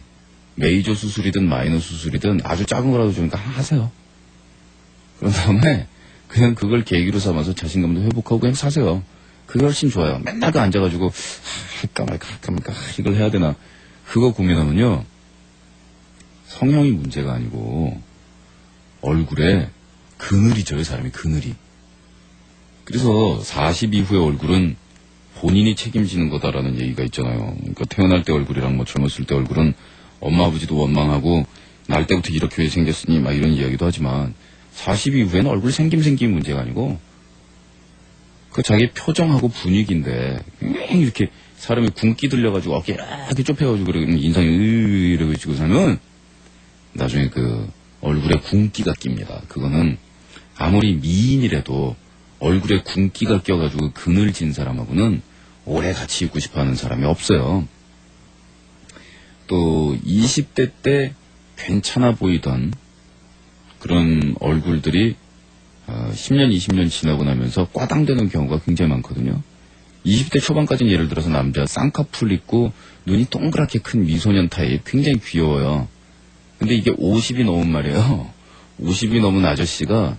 메이저 수술이든 마이너 수술이든 아주 작은 거라도 좋으니까 하세요. 그런 다음에 그냥 그걸 계기로 삼아서 자신감도 회복하고 그냥 사세요. 그게 훨씬 좋아요. 맨날 그 앉아가지고 할까 말까 이걸 해야 되나 그거 고민하면요 성형이 문제가 아니고 얼굴에 그늘이 져요. 사람이 그늘이. 그래서 40 이후의 얼굴은 본인이 책임지는 거다라는 얘기가 있잖아요. 그러니까 태어날 때 얼굴이랑 뭐 젊었을 때 얼굴은 엄마 아버지도 원망하고 날 때부터 이렇게 생겼으니 막 이런 이야기도 하지만 40 이후에는 얼굴 생김 문제가 아니고 그 자기 표정하고 분위기인데 이렇게 사람이 굶기 들려가지고 어깨 이렇게 좁혀가지고 그러는 인상이 이러고 있고서는 나중에 그 얼굴에 굶기가 낍니다. 그거는 아무리 미인이라도 얼굴에 굶기가 껴가지고 그늘진 사람하고는 오래 같이 있고 싶어하는 사람이 없어요. 또 20대 때 괜찮아 보이던 그런 얼굴들이 10년, 20년 지나고 나면서 꽈당되는 경우가 굉장히 많거든요. 20대 초반까지는 예를 들어서 남자 쌍꺼풀 있고 눈이 동그랗게 큰 미소년 타입 굉장히 귀여워요. 근데 이게 50이 넘은 말이에요. 50이 넘은 아저씨가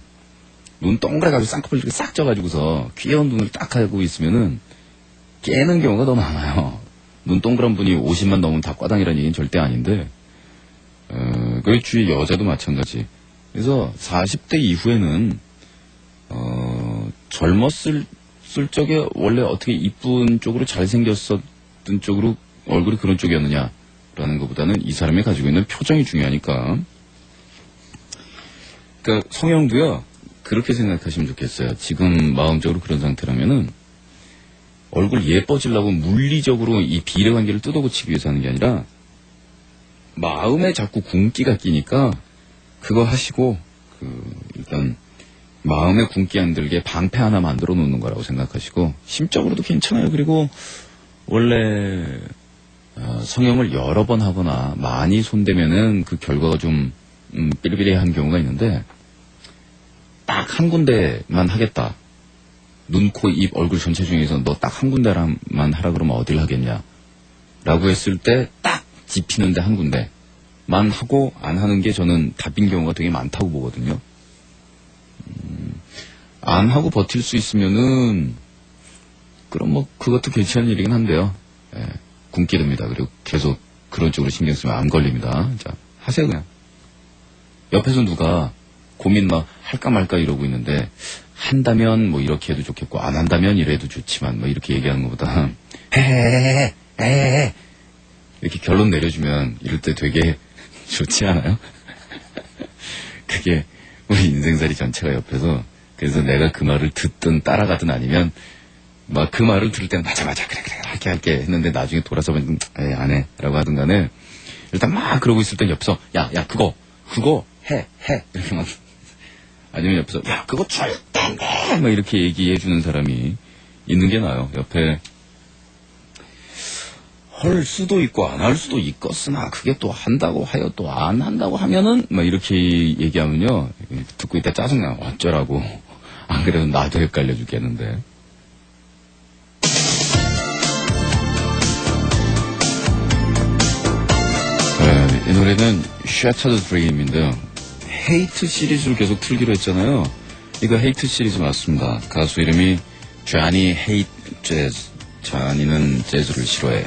눈 동그래가지고 쌍꺼풀 이렇게 싹 쪄가지고서 귀여운 눈을 딱 하고 있으면은 깨는 경우가 너무 많아요. 눈 동그란 분이 50만 넘으면 다 꽈당이라는 얘기는 절대 아닌데 그 주위 여자도 마찬가지. 그래서 40대 이후에는 젊었을 적에 원래 어떻게 이쁜 쪽으로 잘생겼었던 쪽으로 얼굴이 그런 쪽이었느냐라는 것보다는 이 사람이 가지고 있는 표정이 중요하니까. 그러니까 성형도요 그렇게 생각하시면 좋겠어요. 지금 마음적으로 그런 상태라면은 얼굴 예뻐지려고 물리적으로 이 비례관계를 뜯어고치기 위해서 하는 게 아니라 마음에 자꾸 굶기가 끼니까 그거 하시고 일단 마음에 굶기 안 들게 방패 하나 만들어 놓는 거라고 생각하시고 심적으로도 괜찮아요. 그리고 원래 성형을 여러 번 하거나 많이 손대면은 그 결과가 좀 삐리삐리한 경우가 있는데 딱 한 군데만 하겠다. 눈, 코, 입, 얼굴 전체 중에서 너 딱 한 군데만 하라 그러면 어딜 하겠냐 라고 했을 때 딱 짚히는데 한 군데만 하고 안 하는 게 저는 답인 경우가 되게 많다고 보거든요. 안 하고 버틸 수 있으면은 그럼 뭐 그것도 괜찮은 일이긴 한데요. 예, 굶게 됩니다. 그리고 계속 그런 쪽으로 신경 쓰면 안 걸립니다. 자, 하세요 그냥. 옆에서 누가 고민 막 할까 말까 이러고 있는데 한다면 뭐 이렇게 해도 좋겠고 안 한다면 이래도 좋지만 뭐 이렇게 얘기하는 것보다 해 이렇게 결론 내려주면 이럴 때 되게 좋지 않아요? 그게 우리 인생살이 전체가 옆에서 그래서 내가 그 말을 듣든 따라가든 아니면 막 그 말을 들을 때는 맞아 그래 할게 했는데 나중에 돌아서 보면 안 해 라고 하든 간에 일단 막 그러고 있을 때 옆에서 야 그거 해 이렇게 막 아니면 옆에서 야 그거 절대 안 돼 막 이렇게 얘기해 주는 사람이 있는 게 나아요. 옆에 할 수도 있고 안 할 수도 있겠으나 그게 또 한다고 하여 또 안 한다고 하면은 막 이렇게 얘기하면요 듣고 있다 짜증나. 어쩌라고. 안 그래도 나도 헷갈려 죽겠는데. 이 노래는 Shattered Dream인데요. 헤이트 시리즈를 계속 틀기로 했잖아요. 이거 헤이트 시리즈 맞습니다. 가수 이름이 Johnny Hate Jazz. 조니는 재즈를 싫어해.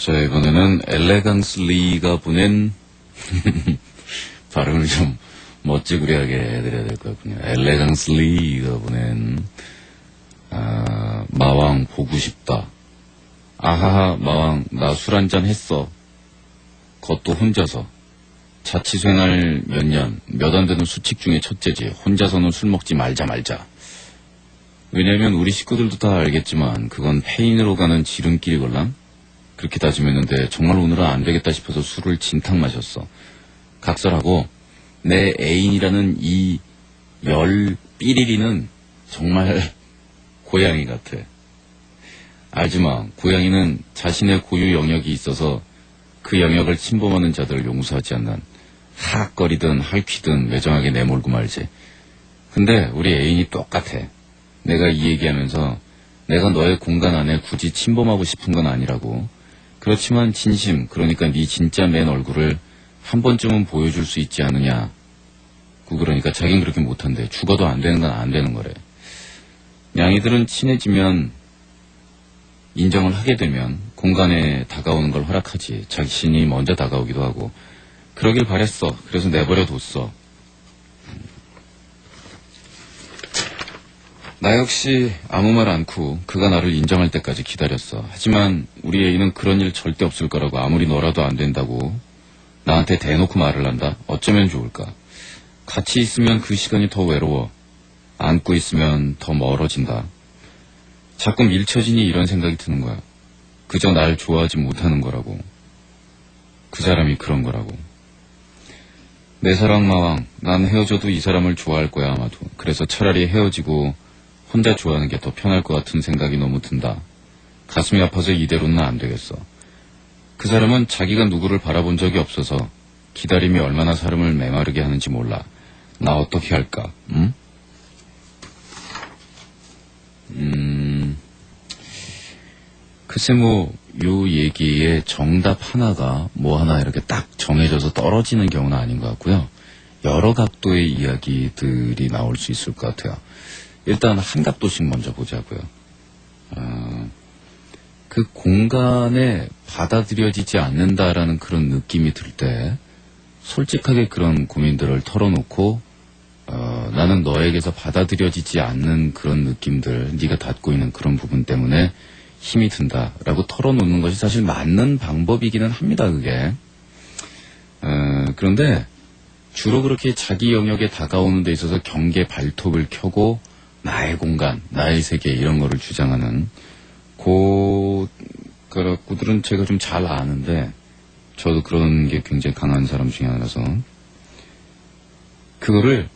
자, 이번에는 엘레강스리가 보낸 발음을 좀 멋지구리하게 해드려야 될 것 같군요. 엘레강스리가 보낸 마왕 보고 싶다. 아하하 마왕 나 술 한잔 했어. 그것도 혼자서. 자취생활 몇 년, 몇 안 되는 수칙 중에 첫째지. 혼자서는 술 먹지 말자. 왜냐면 우리 식구들도 다 알겠지만 그건 페인으로 가는 지름길이걸랑. 그렇게 따지면는데 정말 오늘은 안 되겠다 싶어서 술을 진탕 마셨어. 각설하고 내 애인이라는 이 열 삐리리는 정말 고양이 같아. 알지마, 고양이는 자신의 고유 영역이 있어서 그 영역을 침범하는 자들을 용서하지 않는, 하악거리든 핥히든 매정하게 내몰고 말지. 근데 우리 애인이 똑같아. 내가 이 얘기하면서 내가 너의 공간 안에 굳이 침범하고 싶은 건 아니라고. 그렇지만 진심, 그러니까 네 진짜 맨 얼굴을 한 번쯤은 보여줄 수 있지 않느냐. 그러니까 자긴 그렇게 못한대. 죽어도 안 되는 건 안 되는 거래. 양이들은 친해지면, 인정을 하게 되면 공간에 다가오는 걸 허락하지. 자신이 먼저 다가오기도 하고. 그러길 바랬어. 그래서 내버려뒀어. 나 역시 아무 말 않고 그가 나를 인정할 때까지 기다렸어. 하지만 우리 애인은 그런 일 절대 없을 거라고, 아무리 너라도 안 된다고 나한테 대놓고 말을 한다. 어쩌면 좋을까? 같이 있으면 그 시간이 더 외로워. 안고 있으면 더 멀어진다. 자꾸 밀쳐지니 이런 생각이 드는 거야. 그저 날 좋아하지 못하는 거라고. 그 사람이 그런 거라고. 내 사랑 마왕, 난 헤어져도 이 사람을 좋아할 거야 아마도. 그래서 차라리 헤어지고 혼자 좋아하는 게 더 편할 것 같은 생각이 너무 든다. 가슴이 아파서 이대로는 안 되겠어. 그 사람은 자기가 누구를 바라본 적이 없어서 기다림이 얼마나 사람을 메마르게 하는지 몰라. 나 어떻게 할까? 응? 글쎄 요 얘기의 정답 하나가 뭐 하나 이렇게 딱 정해져서 떨어지는 경우는 아닌 것 같고요. 여러 각도의 이야기들이 나올 수 있을 것 같아요. 일단 한 각도씩 먼저 보자고요. 그 공간에 받아들여지지 않는다라는 그런 느낌이 들 때 솔직하게 그런 고민들을 털어놓고 나는 너에게서 받아들여지지 않는 그런 느낌들, 네가 갖고 있는 그런 부분 때문에 힘이 든다라고 털어놓는 것이 사실 맞는 방법이기는 합니다. 그게. 그런데 주로 그렇게 자기 영역에 다가오는 데 있어서 경계 발톱을 켜고 나의 공간, 나의 세계 이런 거를 주장하는 그들은 제가 좀 잘 아는데, 저도 그런 게 굉장히 강한 사람 중에 하나라서 그거를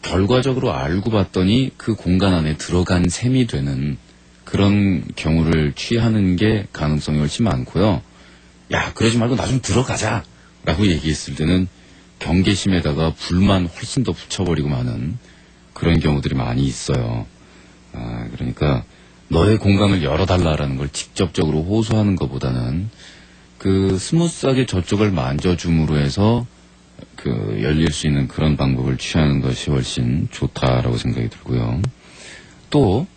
결과적으로 알고 봤더니 그 공간 안에 들어간 셈이 되는 그런 경우를 취하는 게 가능성이 훨씬 많고요. 야, 그러지 말고 나 좀 들어가자 라고 얘기했을 때는 경계심에다가 불만 훨씬 더 붙여버리고 마는 그런 경우들이 많이 있어요. 그러니까 너의 공간을 열어달라라는 걸 직접적으로 호소하는 것보다는 그 스무스하게 저쪽을 만져줌으로 해서 그 열릴 수 있는 그런 방법을 취하는 것이 훨씬 좋다라고 생각이 들고요. 또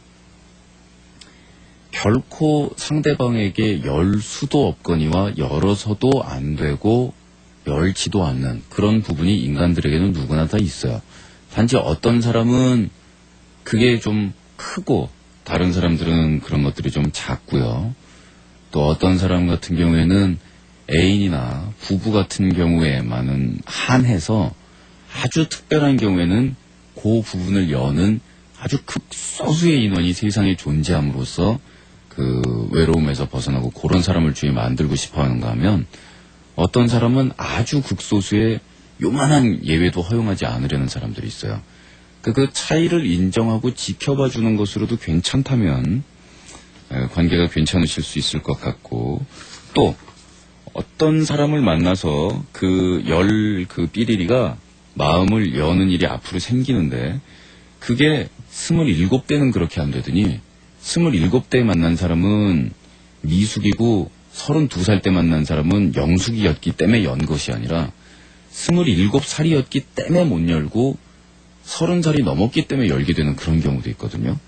결코 상대방에게 열 수도 없거니와 열어서도 안 되고 열지도 않는 그런 부분이 인간들에게는 누구나 다 있어요. 단지 어떤 사람은 그게 좀 크고 다른 사람들은 그런 것들이 좀 작고요. 또 어떤 사람 같은 경우에는 애인이나 부부 같은 경우에만은 한해서 아주 특별한 경우에는 그 부분을 여는 아주 극소수의 인원이 세상에 존재함으로써 그 외로움에서 벗어나고 그런 사람을 주위에 만들고 싶어 하는가 하면, 어떤 사람은 아주 극소수의 요만한 예외도 허용하지 않으려는 사람들이 있어요. 그 차이를 인정하고 지켜봐 주는 것으로도 괜찮다면 관계가 괜찮으실 수 있을 것 같고, 또 어떤 사람을 만나서 그 삐리리가 마음을 여는 일이 앞으로 생기는데 그게 27대는 그렇게 안 되더니 27대에 만난 사람은 미숙이고 32살 때 만난 사람은 영숙이었기 때문에 연 것이 아니라 27살이었기 때문에 못 열고 30살이 넘었기 때문에 열게 되는 그런 경우도 있거든요.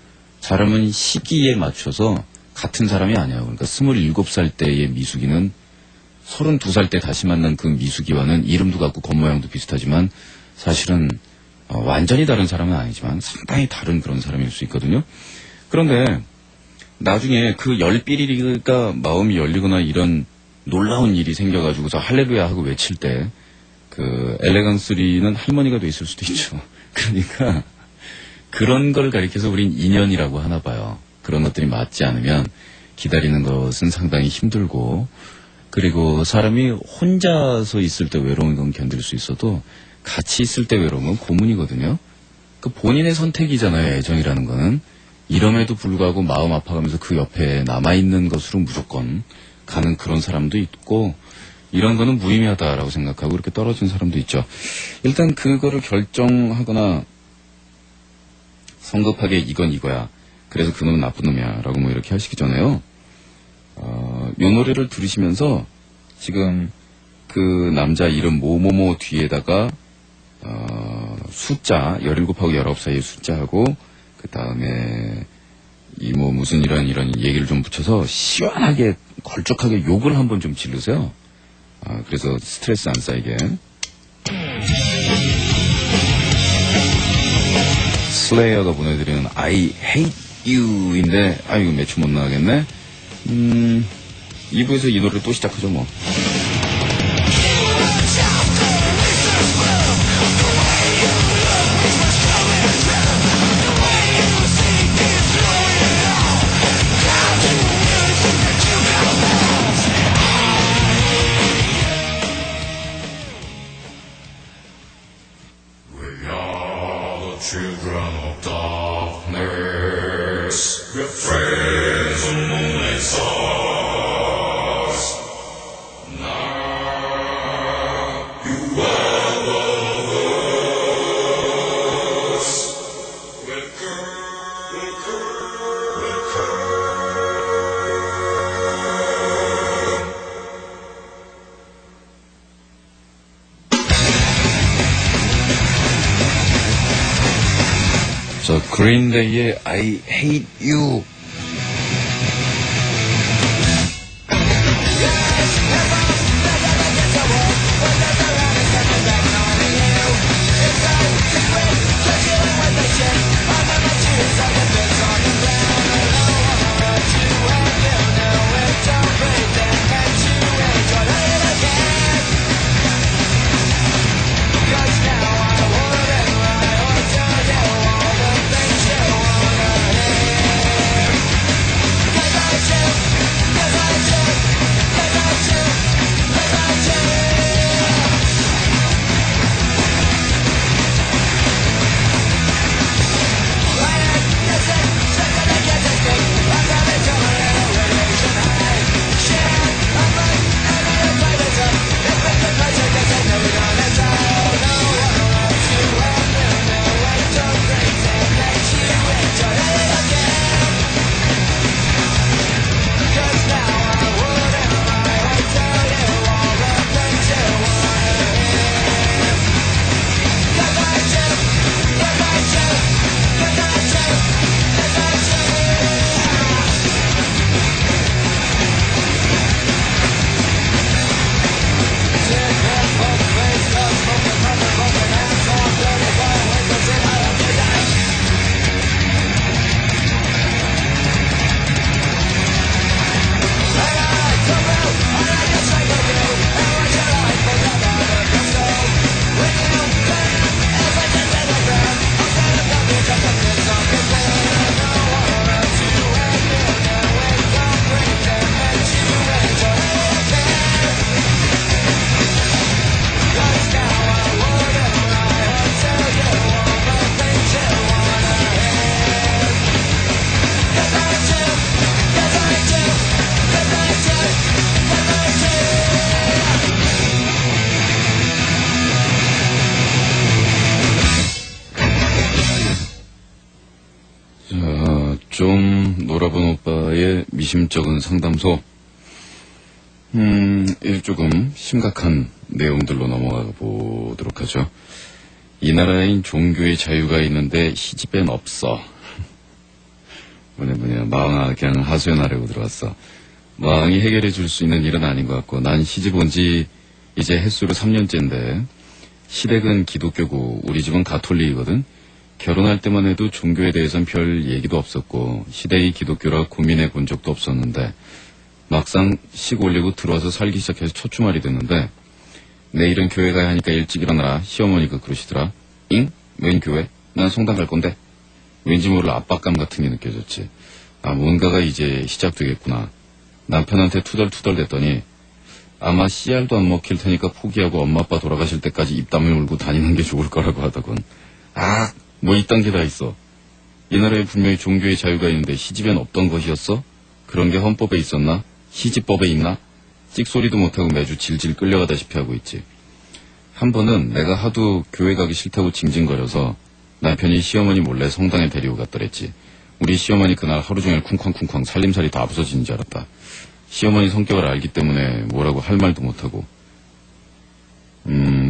사람은 시기에 맞춰서 같은 사람이 아니에요. 그러니까 27살 때의 미숙이는 32살 때 다시 만난 그 미숙이와는 이름도 같고 겉모양도 비슷하지만 사실은 완전히 다른 사람은 아니지만 상당히 다른 그런 사람일 수 있거든요. 그런데 나중에 그 열삐리리가 마음이 열리거나 이런 놀라운 일이 생겨가지고서 할렐루야 하고 외칠 때 그 엘레강스3는 할머니가 돼 있을 수도 있죠. 그러니까 그런 걸 가리켜서 우린 인연이라고 하나 봐요. 그런 것들이 맞지 않으면 기다리는 것은 상당히 힘들고, 그리고 사람이 혼자서 있을 때 외로운 건 견딜 수 있어도 같이 있을 때 외로운 건 고문이거든요. 그 본인의 선택이잖아요, 애정이라는 거는. 이럼에도 불구하고 마음 아파가면서 그 옆에 남아있는 것으로 무조건 가는 그런 사람도 있고, 이런 거는 무의미하다라고 생각하고 이렇게 떨어진 사람도 있죠. 일단 그거를 결정하거나 성급하게 이건 이거야, 그래서 그놈은 나쁜 놈이야 라고 뭐 이렇게 하시기 전에요, 요 노래를 들으시면서 지금 그 남자 이름 뭐뭐뭐 뒤에다가 숫자 17하고 19 사이의 숫자하고 그 다음에 이 뭐 무슨 이런 얘기를 좀 붙여서 시원하게 걸쭉하게 욕을 한번 좀 지르세요. 그래서 스트레스 안 쌓이게. 슬레이어가 보내드리는 I hate you인데, 아이고 매출 못 나가겠네. 2부에서 이 노래를 또 시작하죠 뭐. Children of darkness, we're friends of moon and stars. Now you are one of us. Welcome. 저 그린데이의 I hate you. 좀 놀아본 오빠의 미심쩍은 상담소. 조금 심각한 내용들로 넘어가 보도록 하죠. 이 나라엔 종교의 자유가 있는데 희집엔 없어. 마왕아, 그냥 하소연하려고 들어왔어. 마왕이 해결해 줄 수 있는 일은 아닌 것 같고, 난 시집 온 지 이제 햇수로 3년째인데, 시댁은 기독교고, 우리 집은 가톨릭이거든? 결혼할 때만 해도 종교에 대해서는 별 얘기도 없었고, 시댁이 기독교라 고민해 본 적도 없었는데, 막상 식 올리고 들어와서 살기 시작해서 첫 주말이 됐는데, 내일은 교회 가야 하니까 일찍 일어나라. 시어머니가 그러시더라. 잉? 웬 교회? 난 성당 갈 건데. 왠지 모를 압박감 같은 게 느껴졌지. 뭔가가 이제 시작되겠구나. 남편한테 투덜투덜 댔더니 아마 씨알도 안 먹힐 테니까 포기하고 엄마 아빠 돌아가실 때까지 입 다물고 다니는 게 좋을 거라고 하더군. 뭐 이딴 게 다 있어. 이 나라에 분명히 종교의 자유가 있는데 시집엔 없던 것이었어? 그런 게 헌법에 있었나? 시집법에 있나? 찍소리도 못하고 매주 질질 끌려가다시피 하고 있지. 한 번은 내가 하도 교회 가기 싫다고 징징거려서 남편이 시어머니 몰래 성당에 데리고 갔더랬지. 우리 시어머니 그날 하루 종일 쿵쾅쿵쾅 살림살이 다 부서지는 줄 알았다. 시어머니 성격을 알기 때문에 뭐라고 할 말도 못하고.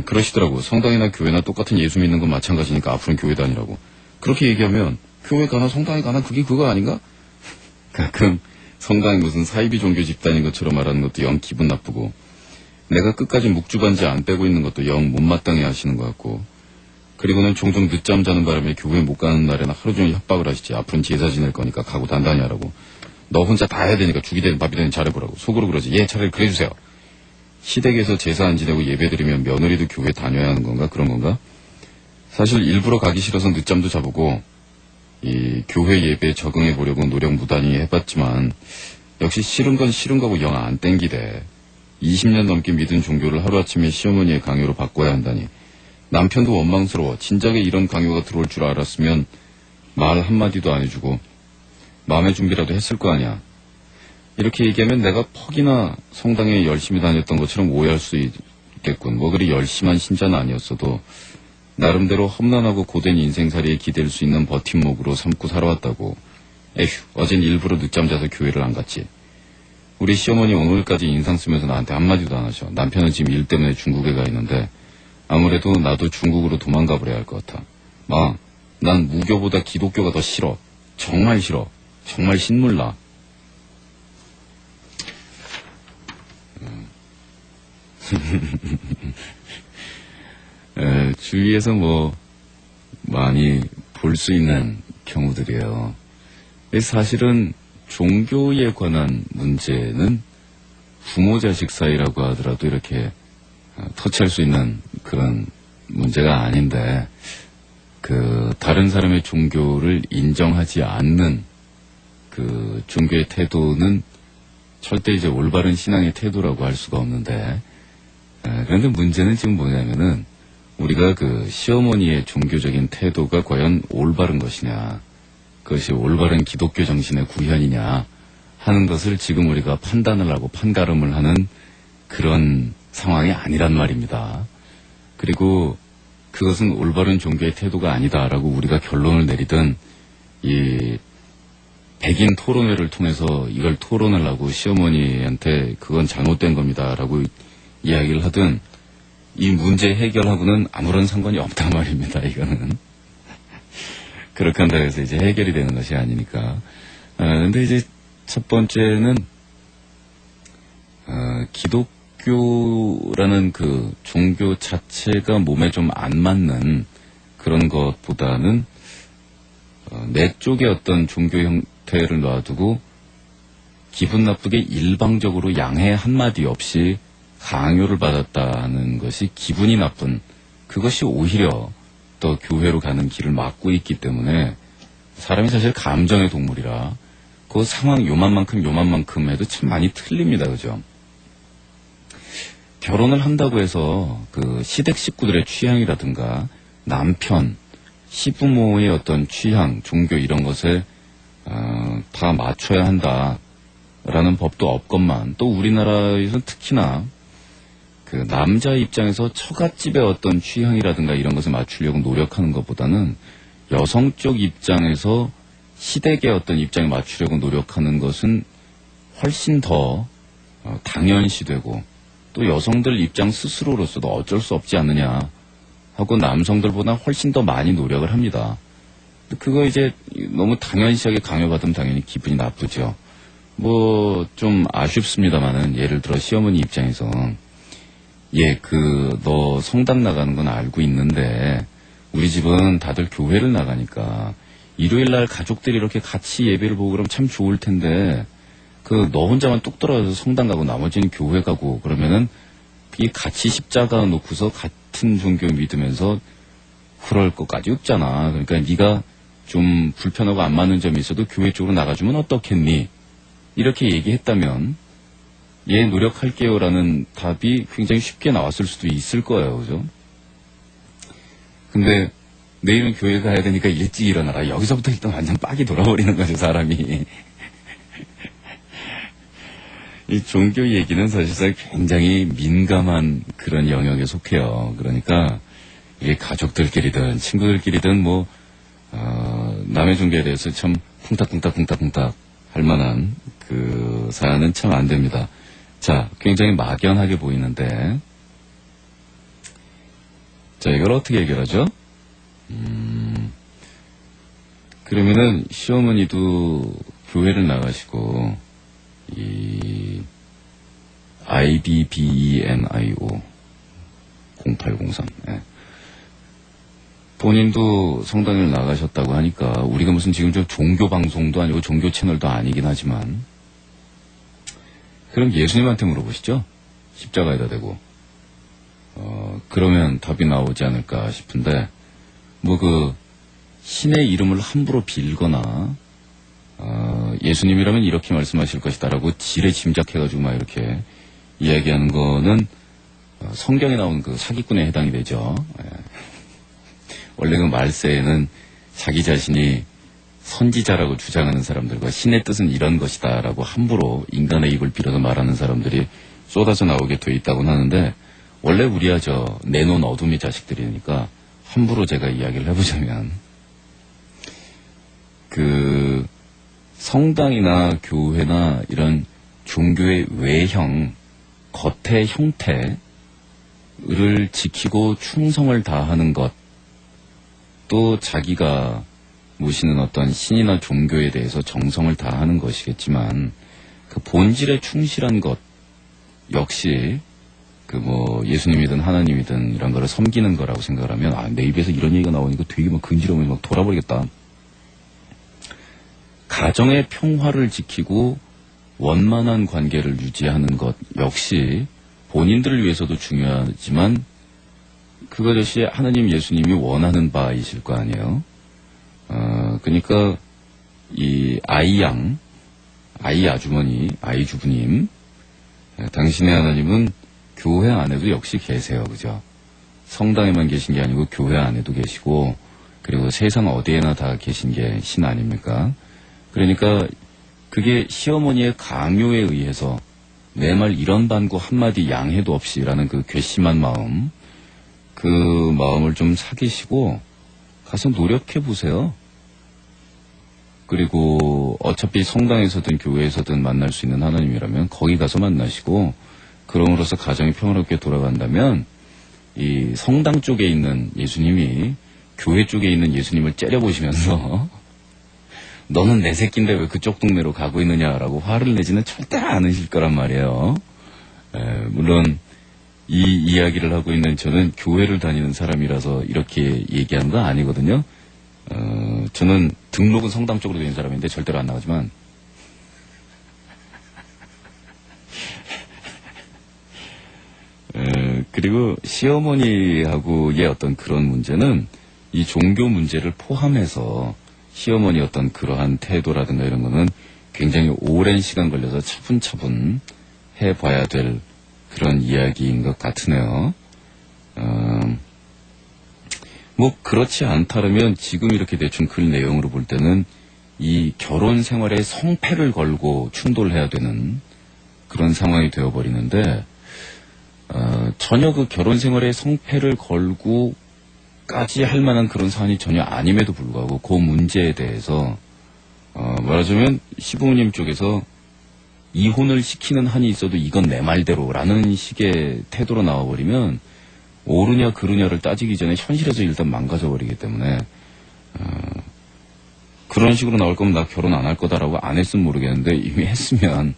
그러시더라고. 성당이나 교회나 똑같은 예수 믿는 건 마찬가지니까 앞으로는 교회 다니라고. 그렇게 얘기하면 교회 가나 성당에 가나 그게 그거 아닌가? 가끔 성당이 무슨 사이비 종교 집단인 것처럼 말하는 것도 영 기분 나쁘고, 내가 끝까지 묵주반지 안 빼고 있는 것도 영 못마땅해 하시는 것 같고, 그리고는 종종 늦잠 자는 바람에 교회 못 가는 날에는 하루 종일 협박을 하시지. 앞으로는 제사 지낼 거니까 가고 단단히 하라고. 너 혼자 다 해야 되니까 죽이 되든 밥이 되든 잘해보라고. 속으로 그러지. 예, 차라리 그래주세요. 시댁에서 제사 안 지내고 예배 드리면 며느리도 교회 다녀야 하는 건가? 그런 건가? 사실 일부러 가기 싫어서 늦잠도 자보고 이 교회 예배에 적응해 보려고 노력 무단히 해봤지만 역시 싫은 건 싫은 거고 영 안 땡기대. 20년 넘게 믿은 종교를 하루아침에 시어머니의 강요로 바꿔야 한다니. 남편도 원망스러워. 진작에 이런 강요가 들어올 줄 알았으면 말 한마디도 안 해주고 마음의 준비라도 했을 거 아니야. 이렇게 얘기하면 내가 퍽이나 성당에 열심히 다녔던 것처럼 오해할 수 있겠군. 뭐 그리 열심한 신자는 아니었어도 나름대로 험난하고 고된 인생살이에 기댈 수 있는 버팀목으로 삼고 살아왔다고. 에휴, 어젠 일부러 늦잠 자서 교회를 안 갔지. 우리 시어머니 오늘까지 인상 쓰면서 나한테 한마디도 안 하셔. 남편은 지금 일 때문에 중국에 가 있는데 아무래도 나도 중국으로 도망가 버려야 할 것 같아. 마, 난 무교보다 기독교가 더 싫어. 정말 싫어. 정말 신물나. 주위에서 뭐 많이 볼 수 있는 경우들이에요. 사실은 종교에 관한 문제는 부모 자식 사이라고 하더라도 이렇게 터치할 수 있는 그런 문제가 아닌데, 다른 사람의 종교를 인정하지 않는 그 종교의 태도는 절대 이제 올바른 신앙의 태도라고 할 수가 없는데, 그런데 문제는 지금 뭐냐면은 우리가 시어머니의 종교적인 태도가 과연 올바른 것이냐, 그것이 올바른 기독교 정신의 구현이냐 하는 것을 지금 우리가 판단을 하고 판가름을 하는 그런 상황이 아니란 말입니다. 그리고 그것은 올바른 종교의 태도가 아니다라고 우리가 결론을 내리든 이 백인 토론회를 통해서 이걸 토론을 하고 시어머니한테 그건 잘못된 겁니다라고 이야기를 하든 이 문제 해결하고는 아무런 상관이 없단 말입니다. 이거는 그렇게 한다고 해서 이제 해결이 되는 것이 아니니까. 근데 이제 첫 번째는 기독교라는 그 종교 자체가 몸에 좀 안 맞는 그런 것보다는 내 쪽에 어떤 종교 형태를 놔두고 기분 나쁘게 일방적으로 양해 한마디 없이 강요를 받았다는 것이 기분이 나쁜, 그것이 오히려 더 교회로 가는 길을 막고 있기 때문에, 사람이 사실 감정의 동물이라 그 상황 요만만큼 해도 참 많이 틀립니다. 그죠? 결혼을 한다고 해서 그 시댁 식구들의 취향이라든가 남편, 시부모의 어떤 취향, 종교 이런 것에 다 맞춰야 한다라는 법도 없건만, 또 우리나라에서는 특히나 그 남자 입장에서 처갓집의 어떤 취향이라든가 이런 것을 맞추려고 노력하는 것보다는 여성 쪽 입장에서 시댁의 어떤 입장에 맞추려고 노력하는 것은 훨씬 더 당연시되고, 또 여성들 입장 스스로로서도 어쩔 수 없지 않느냐 하고 남성들보다 훨씬 더 많이 노력을 합니다. 그거 이제 너무 당연시하게 강요받으면 당연히 기분이 나쁘죠. 뭐 좀 아쉽습니다만은 예를 들어 시어머니 입장에서 너 성당 나가는 건 알고 있는데 우리 집은 다들 교회를 나가니까 일요일 날 가족들이 이렇게 같이 예배를 보고 그러면 참 좋을 텐데 너 혼자만 뚝 떨어져서 성당 가고 나머지는 교회 가고 그러면은 이 같이 십자가 놓고서 같은 종교 믿으면서 그럴 것까지 없잖아. 그러니까 네가 좀 불편하고 안 맞는 점이 있어도 교회 쪽으로 나가주면 어떻겠니? 이렇게 얘기했다면 노력할게요라는 답이 굉장히 쉽게 나왔을 수도 있을 거예요. 그죠? 근데 내일은 교회 가야 되니까 일찍 일어나라. 여기서부터 일단 완전 빡이 돌아버리는 거죠, 사람이. 이 종교 얘기는 사실상 굉장히 민감한 그런 영역에 속해요. 그러니까 이게 가족들끼리든 친구들끼리든 남의 종교에 대해서 참 쿵닥쿵닥 할 만한 그 사안은 참 안 됩니다. 자, 굉장히 막연하게 보이는데, 자, 이걸 어떻게 해결하죠? 그러면은 시어머니도 교회를 나가시고 이 IDBENIO 0803 본인도 성당을 나가셨다고 하니까 우리가 무슨 지금 저 종교 방송도 아니고 종교 채널도 아니긴 하지만 그럼 예수님한테 물어보시죠. 십자가에다 대고 그러면 답이 나오지 않을까 싶은데 신의 이름을 함부로 빌거나 예수님이라면 이렇게 말씀하실 것이다라고 지레 짐작해가지고 막 이렇게 이야기하는 거는 성경에 나온 그 사기꾼에 해당이 되죠. 원래 그 말세에는 자기 자신이 선지자라고 주장하는 사람들과 신의 뜻은 이런 것이다라고 함부로 인간의 입을 빌어서 말하는 사람들이 쏟아져 나오게 돼 있다고는 하는데 원래 우리야 내놓은 어둠의 자식들이니까 함부로 제가 이야기를 해보자면 성당이나 교회나 이런 종교의 외형, 겉의 형태를 지키고 충성을 다하는 것, 또 자기가 모시는 어떤 신이나 종교에 대해서 정성을 다하는 것이겠지만 그 본질에 충실한 것 역시 예수님이든 하나님이든 이런 거를 섬기는 거라고 생각을 하면 내 입에서 이런 얘기가 나오니까 되게 근지러우면 막 돌아버리겠다. 가정의 평화를 지키고 원만한 관계를 유지하는 것 역시 본인들을 위해서도 중요하지만 그것이 하나님 예수님이 원하는 바이실 거 아니에요. 그러니까 이 아이 아주머니, 아이 주부님, 당신의 하나님은 교회 안에도 역시 계세요. 그죠? 성당에만 계신 게 아니고 교회 안에도 계시고 그리고 세상 어디에나 다 계신 게 신 아닙니까? 그러니까 그게 시어머니의 강요에 의해서 내 말 이런 반구 한마디 양해도 없이라는 그 괘씸한 마음, 그 마음을 좀 사귀시고 가서 노력해 보세요. 그리고 어차피 성당에서든 교회에서든 만날 수 있는 하나님이라면 거기 가서 만나시고 그럼으로써 가정이 평화롭게 돌아간다면 이 성당 쪽에 있는 예수님이 교회 쪽에 있는 예수님을 째려보시면서 너는 내 새끼인데 왜 그쪽 동네로 가고 있느냐라고 화를 내지는 절대 않으실 거란 말이에요. 물론 이 이야기를 하고 있는 저는 교회를 다니는 사람이라서 이렇게 얘기하는 건 아니거든요. 저는 등록은 성당 쪽으로 되는 사람인데 절대로 안 나가지만 그리고 시어머니하고의 어떤 그런 문제는 이 종교 문제를 포함해서 시어머니 어떤 그러한 태도라든가 이런 거는 굉장히 오랜 시간 걸려서 차분차분 해봐야 될 그런 이야기인 것 같으네요. 그렇지 않다면 지금 이렇게 대충 글 내용으로 볼 때는 이 결혼 생활에 성패를 걸고 충돌해야 되는 그런 상황이 되어버리는데, 전혀 그 결혼 생활에 성패를 걸고까지 할 만한 그런 사안이 전혀 아님에도 불구하고 그 문제에 대해서, 말하자면 시부모님 쪽에서 이혼을 시키는 한이 있어도 이건 내 말대로라는 식의 태도로 나와버리면 옳으냐 그르냐를 따지기 전에 현실에서 일단 망가져버리기 때문에 그런 식으로 나올 거면 나 결혼 안 할 거다라고 안 했으면 모르겠는데 이미 했으면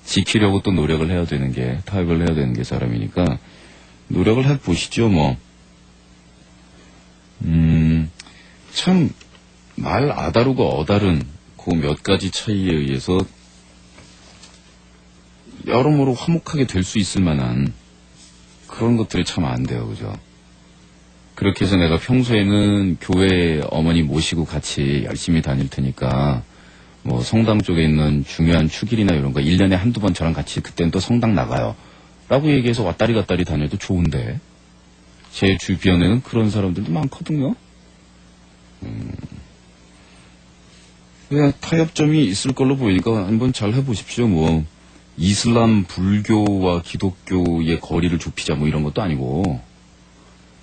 지키려고 또 노력을 해야 되는 게, 타협을 해야 되는 게 사람이니까 노력을 해보시죠, 뭐. 참, 말 아다르고 어다른 그 몇 가지 차이에 의해서 여러모로 화목하게 될 수 있을 만한 그런 것들이 참 안 돼요, 그죠? 그렇게 해서 내가 평소에는 교회 어머니 모시고 같이 열심히 다닐 테니까 뭐 성당 쪽에 있는 중요한 축일이나 이런 거 1년에 한두 번 저랑 같이 그땐 또 성당 나가요 라고 얘기해서 왔다리 갔다리 다녀도 좋은데 제 주변에는 그런 사람들도 많거든요. 그냥 타협점이 있을 걸로 보이니까 한번 잘 해보십시오. 뭐 이슬람, 불교와 기독교의 거리를 좁히자 뭐 이런 것도 아니고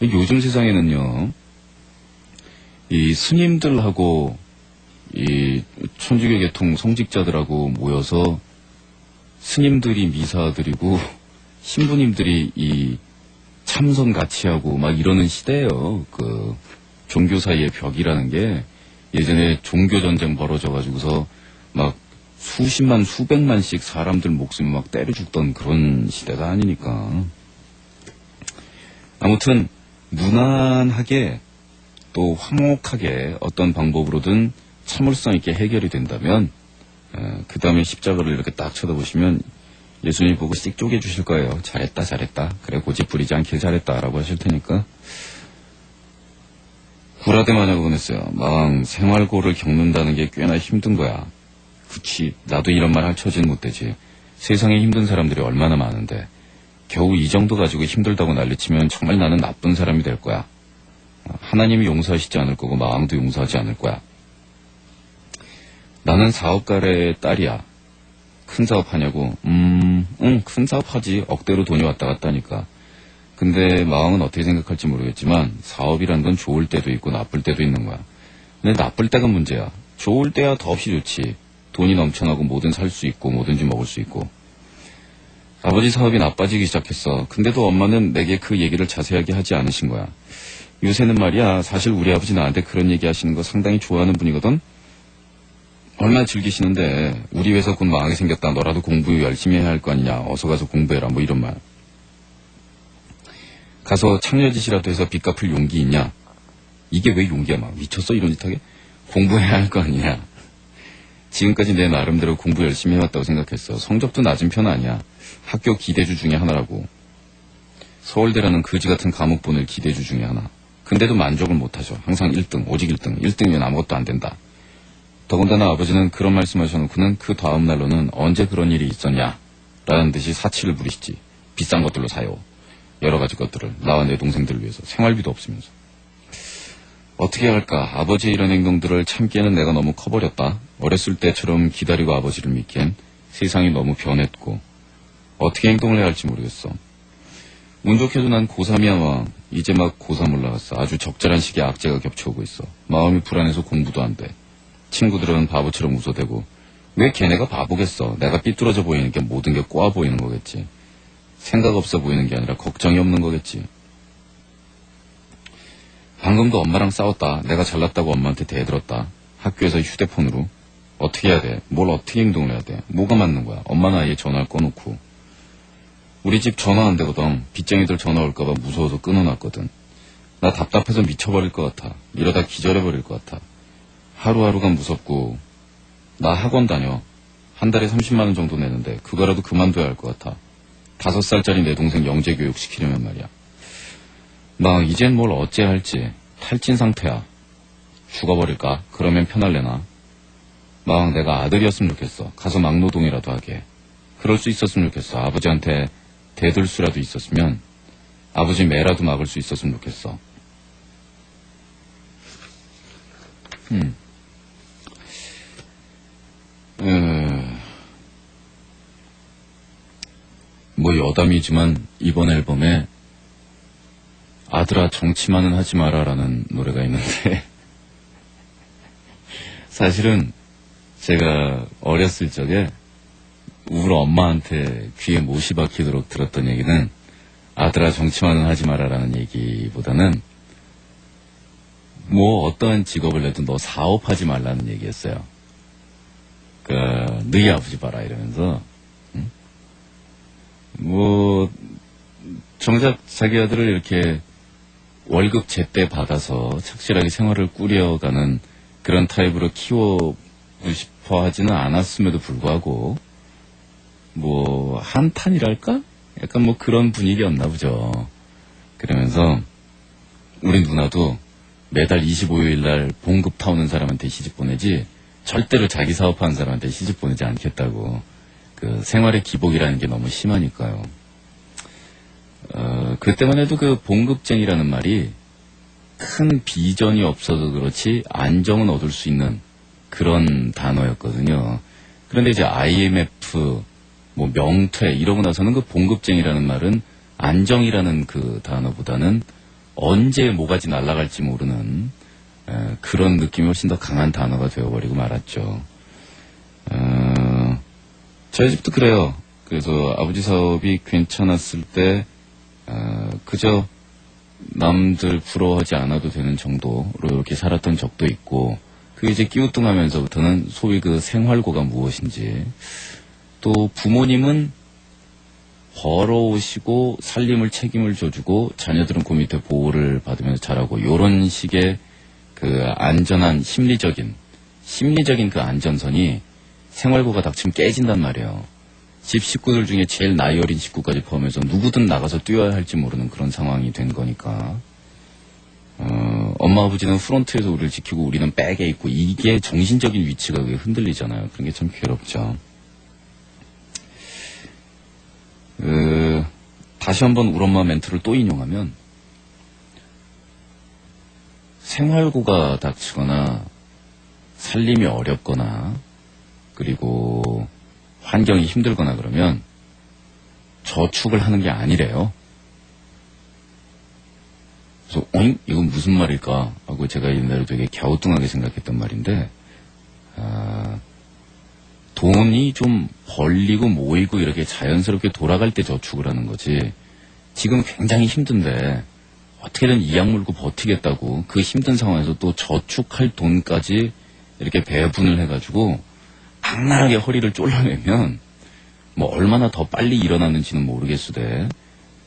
요즘 세상에는요 이 스님들하고 이 천주교 계통 성직자들하고 모여서 스님들이 미사 드리고 신부님들이 이 참선 같이 하고 막 이러는 시대예요. 그 종교 사이의 벽이라는 게 예전에 종교 전쟁 벌어져가지고서 막 수십만 수백만씩 사람들 목숨 막 때려 죽던 그런 시대가 아니니까. 아무튼 무난하게 또 화목하게 어떤 방법으로든 참을성 있게 해결이 된다면 그 다음에 십자가를 이렇게 딱 쳐다보시면 예수님 보고 씩 쪼개주실 거예요. 잘했다 잘했다. 그래 고집 부리지 않길 잘했다라고 하실 테니까. 구라대마냐고 보냈어요. 막 생활고를 겪는다는 게 꽤나 힘든 거야. 그치, 나도 이런 말 할 처지는 못 되지. 세상에 힘든 사람들이 얼마나 많은데 겨우 이 정도 가지고 힘들다고 난리치면 정말 나는 나쁜 사람이 될 거야. 하나님이 용서하시지 않을 거고 마왕도 용서하지 않을 거야. 나는 사업가의 딸이야. 큰 사업 하냐고. 응, 큰 사업 하지. 억대로 돈이 왔다 갔다 하니까. 근데 마왕은 어떻게 생각할지 모르겠지만 사업이란 건 좋을 때도 있고 나쁠 때도 있는 거야. 근데 나쁠 때가 문제야. 좋을 때야 더없이 좋지. 돈이 넘쳐나고 뭐든 살 수 있고 뭐든지 먹을 수 있고. 아버지 사업이 나빠지기 시작했어. 근데도 엄마는 내게 그 얘기를 자세하게 하지 않으신 거야. 요새는 말이야, 사실 우리 아버지 나한테 그런 얘기 하시는 거 상당히 좋아하는 분이거든. 얼마나 즐기시는데 우리 회사 곧 망하게 생겼다. 너라도 공부 열심히 해야 할 거 아니냐. 어서 가서 공부해라. 뭐 이런 말. 가서 창녀짓이라도 해서 빚 갚을 용기 있냐. 이게 왜 용기야. 막 미쳤어 이런 짓 하게. 공부해야 할 거 아니냐. 지금까지 내 나름대로 공부 열심히 해왔다고 생각했어. 성적도 낮은 편 아니야. 학교 기대주 중에 하나라고. 서울대라는 거지 같은 과목 보낼 기대주 중에 하나. 근데도 만족을 못하죠. 항상 1등, 오직 1등. 1등이면 아무것도 안 된다. 더군다나 아버지는 그런 말씀하셔놓고는 그 다음 날로는 언제 그런 일이 있었냐 라는 듯이 사치를 부리시지. 비싼 것들로 사요. 여러 가지 것들을 나와 내 동생들을 위해서. 생활비도 없으면서. 어떻게 할까? 아버지의 이런 행동들을 참기에는 내가 너무 커버렸다. 어렸을 때처럼 기다리고 아버지를 믿기엔 세상이 너무 변했고 어떻게 행동을 해야 할지 모르겠어. 운 좋게도 난 고3이야. 막 이제 막 고3 올라갔어. 아주 적절한 시기에 악재가 겹쳐오고 있어. 마음이 불안해서 공부도 안 돼. 친구들은 바보처럼 웃어대고. 왜 걔네가 바보겠어. 내가 삐뚤어져 보이는 게 모든 게 꼬아 보이는 거겠지. 생각 없어 보이는 게 아니라 걱정이 없는 거겠지. 방금도 엄마랑 싸웠다. 내가 잘났다고 엄마한테 대들었다. 학교에서 휴대폰으로. 어떻게 해야 돼? 뭘 어떻게 행동을 해야 돼? 뭐가 맞는 거야? 엄마는 아예 전화를 꺼놓고. 우리 집 전화 안 되거든. 빚쟁이들 전화 올까봐 무서워서 끊어놨거든. 나 답답해서 미쳐버릴 것 같아. 이러다 기절해버릴 것 같아. 하루하루가 무섭고. 나 학원 다녀. 한 달에 30만 원 정도 내는데 그거라도 그만둬야 할 것 같아. 5살짜리 내 동생 영재교육 시키려면 말이야. 막 이젠 뭘 어째 할지. 탈진 상태야. 죽어버릴까? 그러면 편할래나? 막 내가 아들이었으면 좋겠어. 가서 막노동이라도 하게. 그럴 수 있었으면 좋겠어. 아버지한테 대들 수라도 있었으면 아버지 매라도 막을 수 있었으면 좋겠어. 뭐 여담이지만 이번 앨범에 아들아 정치만은 하지 마라라는 노래가 있는데 사실은 제가 어렸을 적에 우리 엄마한테 귀에 못이 박히도록 들었던 얘기는 아들아 정치만은 하지 마라라는 얘기보다는 뭐 어떠한 직업을 내도 너 사업하지 말라는 얘기였어요. 너희 아버지 봐라 이러면서 응? 뭐 정작 자기 아들을 이렇게 월급 제때 받아서 착실하게 생활을 꾸려가는 그런 타입으로 키워보고 싶어 하지는 않았음에도 불구하고 뭐 한탄이랄까? 약간 뭐 그런 분위기였나 보죠. 그러면서 우리 누나도 매달 25일 날 봉급 타오는 사람한테 시집 보내지 절대로 자기 사업하는 사람한테 시집 보내지 않겠다고. 그 생활의 기복이라는 게 너무 심하니까요. 그때만 해도 그 봉급쟁이라는 말이 큰 비전이 없어서 그렇지 안정은 얻을 수 있는 그런 단어였거든요. 그런데 이제 IMF, 뭐 명퇴 이러고 나서는 그 봉급쟁이라는 말은 안정이라는 그 단어보다는 언제 뭐가지 날아갈지 모르는 그런 느낌이 훨씬 더 강한 단어가 되어버리고 말았죠. 저희 집도 그래요. 그래서 아버지 사업이 괜찮았을 때 그저 남들 부러워하지 않아도 되는 정도로 이렇게 살았던 적도 있고, 그 이제 끼우뚱하면서부터는 소위 그 생활고가 무엇인지, 또 부모님은 벌어오시고 살림을 책임을 져주고 자녀들은 그 밑에 보호를 받으면서 자라고, 요런 식의 그 안전한 심리적인 그 안전선이 생활고가 닥치면 깨진단 말이에요. 집 식구들 중에 제일 나이 어린 식구까지 포함해서 누구든 나가서 뛰어야 할지 모르는 그런 상황이 된 거니까. 엄마 아버지는 프론트에서 우리를 지키고 우리는 백에 있고, 이게 정신적인 위치가 그게 흔들리잖아요. 그런 게 참 괴롭죠. 다시 한번 우리 엄마 멘트를 또 인용하면, 생활고가 닥치거나 살림이 어렵거나 그리고 환경이 힘들거나 그러면 저축을 하는 게 아니래요. 그래서 이건 무슨 말일까 하고 제가 옛날에 되게 갸우뚱하게 생각했던 말인데, 돈이 좀 벌리고 모이고 이렇게 자연스럽게 돌아갈 때 저축을 하는 거지, 지금 굉장히 힘든데 어떻게든 이악 물고 버티겠다고 그 힘든 상황에서 또 저축할 돈까지 이렇게 배분을 해가지고 악랄하게 허리를 쫄라내면 뭐 얼마나 더 빨리 일어나는지는 모르겠으되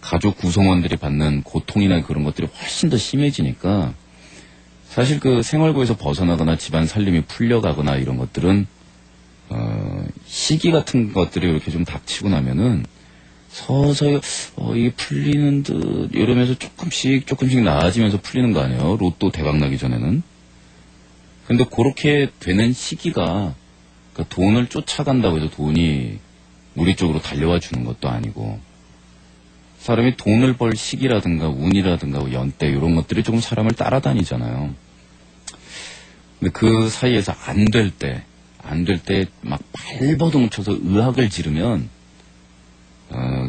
가족 구성원들이 받는 고통이나 그런 것들이 훨씬 더 심해지니까, 사실 그 생활고에서 벗어나거나 집안 살림이 풀려가거나 이런 것들은 시기 같은 것들이 이렇게 좀 닥치고 나면은 서서히 이게 풀리는 듯 이러면서 조금씩 나아지면서 풀리는 거 아니에요, 로또 대박 나기 전에는. 근데 그렇게 되는 시기가, 그러니까 돈을 쫓아간다고 해서 돈이 우리 쪽으로 달려와 주는 것도 아니고, 사람이 돈을 벌 시기라든가 운이라든가 연대 이런 것들이 조금 사람을 따라다니잖아요. 근데 그 사이에서 안 될 때 막 발버둥 쳐서 의학을 지르면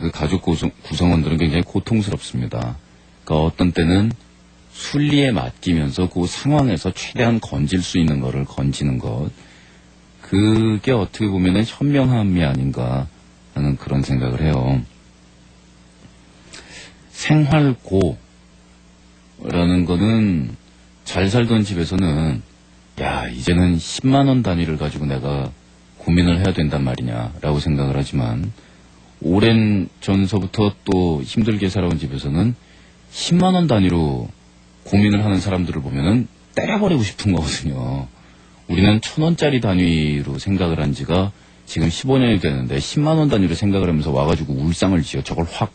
그 가족 구성원들은 굉장히 고통스럽습니다. 그러니까 어떤 때는 순리에 맡기면서 그 상황에서 최대한 건질 수 있는 거를 건지는 것, 그게 어떻게 보면은 현명함이 아닌가 하는 그런 생각을 해요. 생활고라는 거는 잘 살던 집에서는 야, 이제는 10만 원 단위를 가지고 내가 고민을 해야 된단 말이냐라고 생각을 하지만, 오랜 전서부터 또 힘들게 살아온 집에서는 10만 원 단위로 고민을 하는 사람들을 보면은 때려버리고 싶은 거거든요. 우리는 1,000원짜리 단위로 생각을 한 지가 지금 15년이 되는데 10만 원 단위로 생각을 하면서 와가지고 울상을 지어. 저걸 확